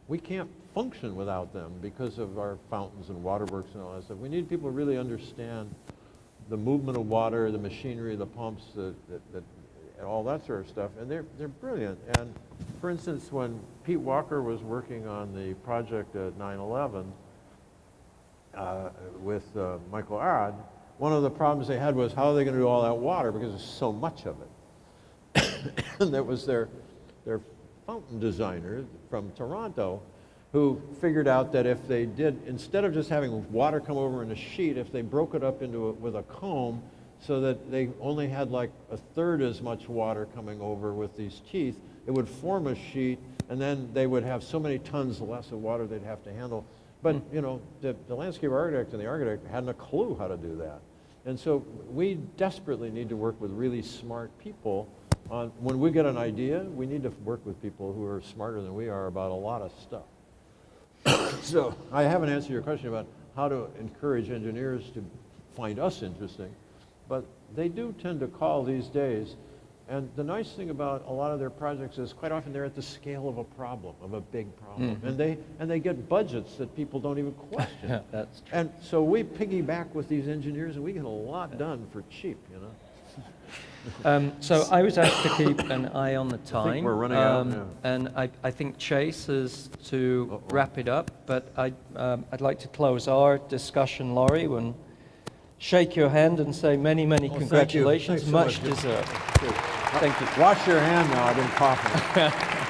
we can't function without them because of our fountains and waterworks and all that stuff. We need people who really understand the movement of water, the machinery, the pumps, and all that sort of stuff, and they're brilliant. And for instance, when Pete Walker was working on the project at 9/11 with Michael Arad, one of the problems they had was how are they going to do all that water because there's so much of it. And that was their fountain designer from Toronto who figured out that if they did, instead of just having water come over in a sheet, if they broke it up with a comb, so that they only had like a third as much water coming over with these teeth. It would form a sheet, and then they would have so many tons less of water they'd have to handle. But you know, the landscape architect and the architect hadn't a clue how to do that. And so we desperately need to work with really smart people. When we get an idea, we need to work with people who are smarter than we are about a lot of stuff. So I haven't answered your question about how to encourage engineers to find us interesting, but they do tend to call these days. And the nice thing about a lot of their projects is quite often they're at the scale of a problem, of a big problem. And they get budgets that people don't even question. Yeah, that's true. And so we piggyback with these engineers and we get a lot done for cheap, you know. So I was asked to keep an eye on the time. I think we're running out now. And I think Chase is to wrap it up, but I'd like to close our discussion, Laurie, and shake your hand and say many, many congratulations. Thanks so much much. deserved. Thank you. Wash your hand now, I've been coughing.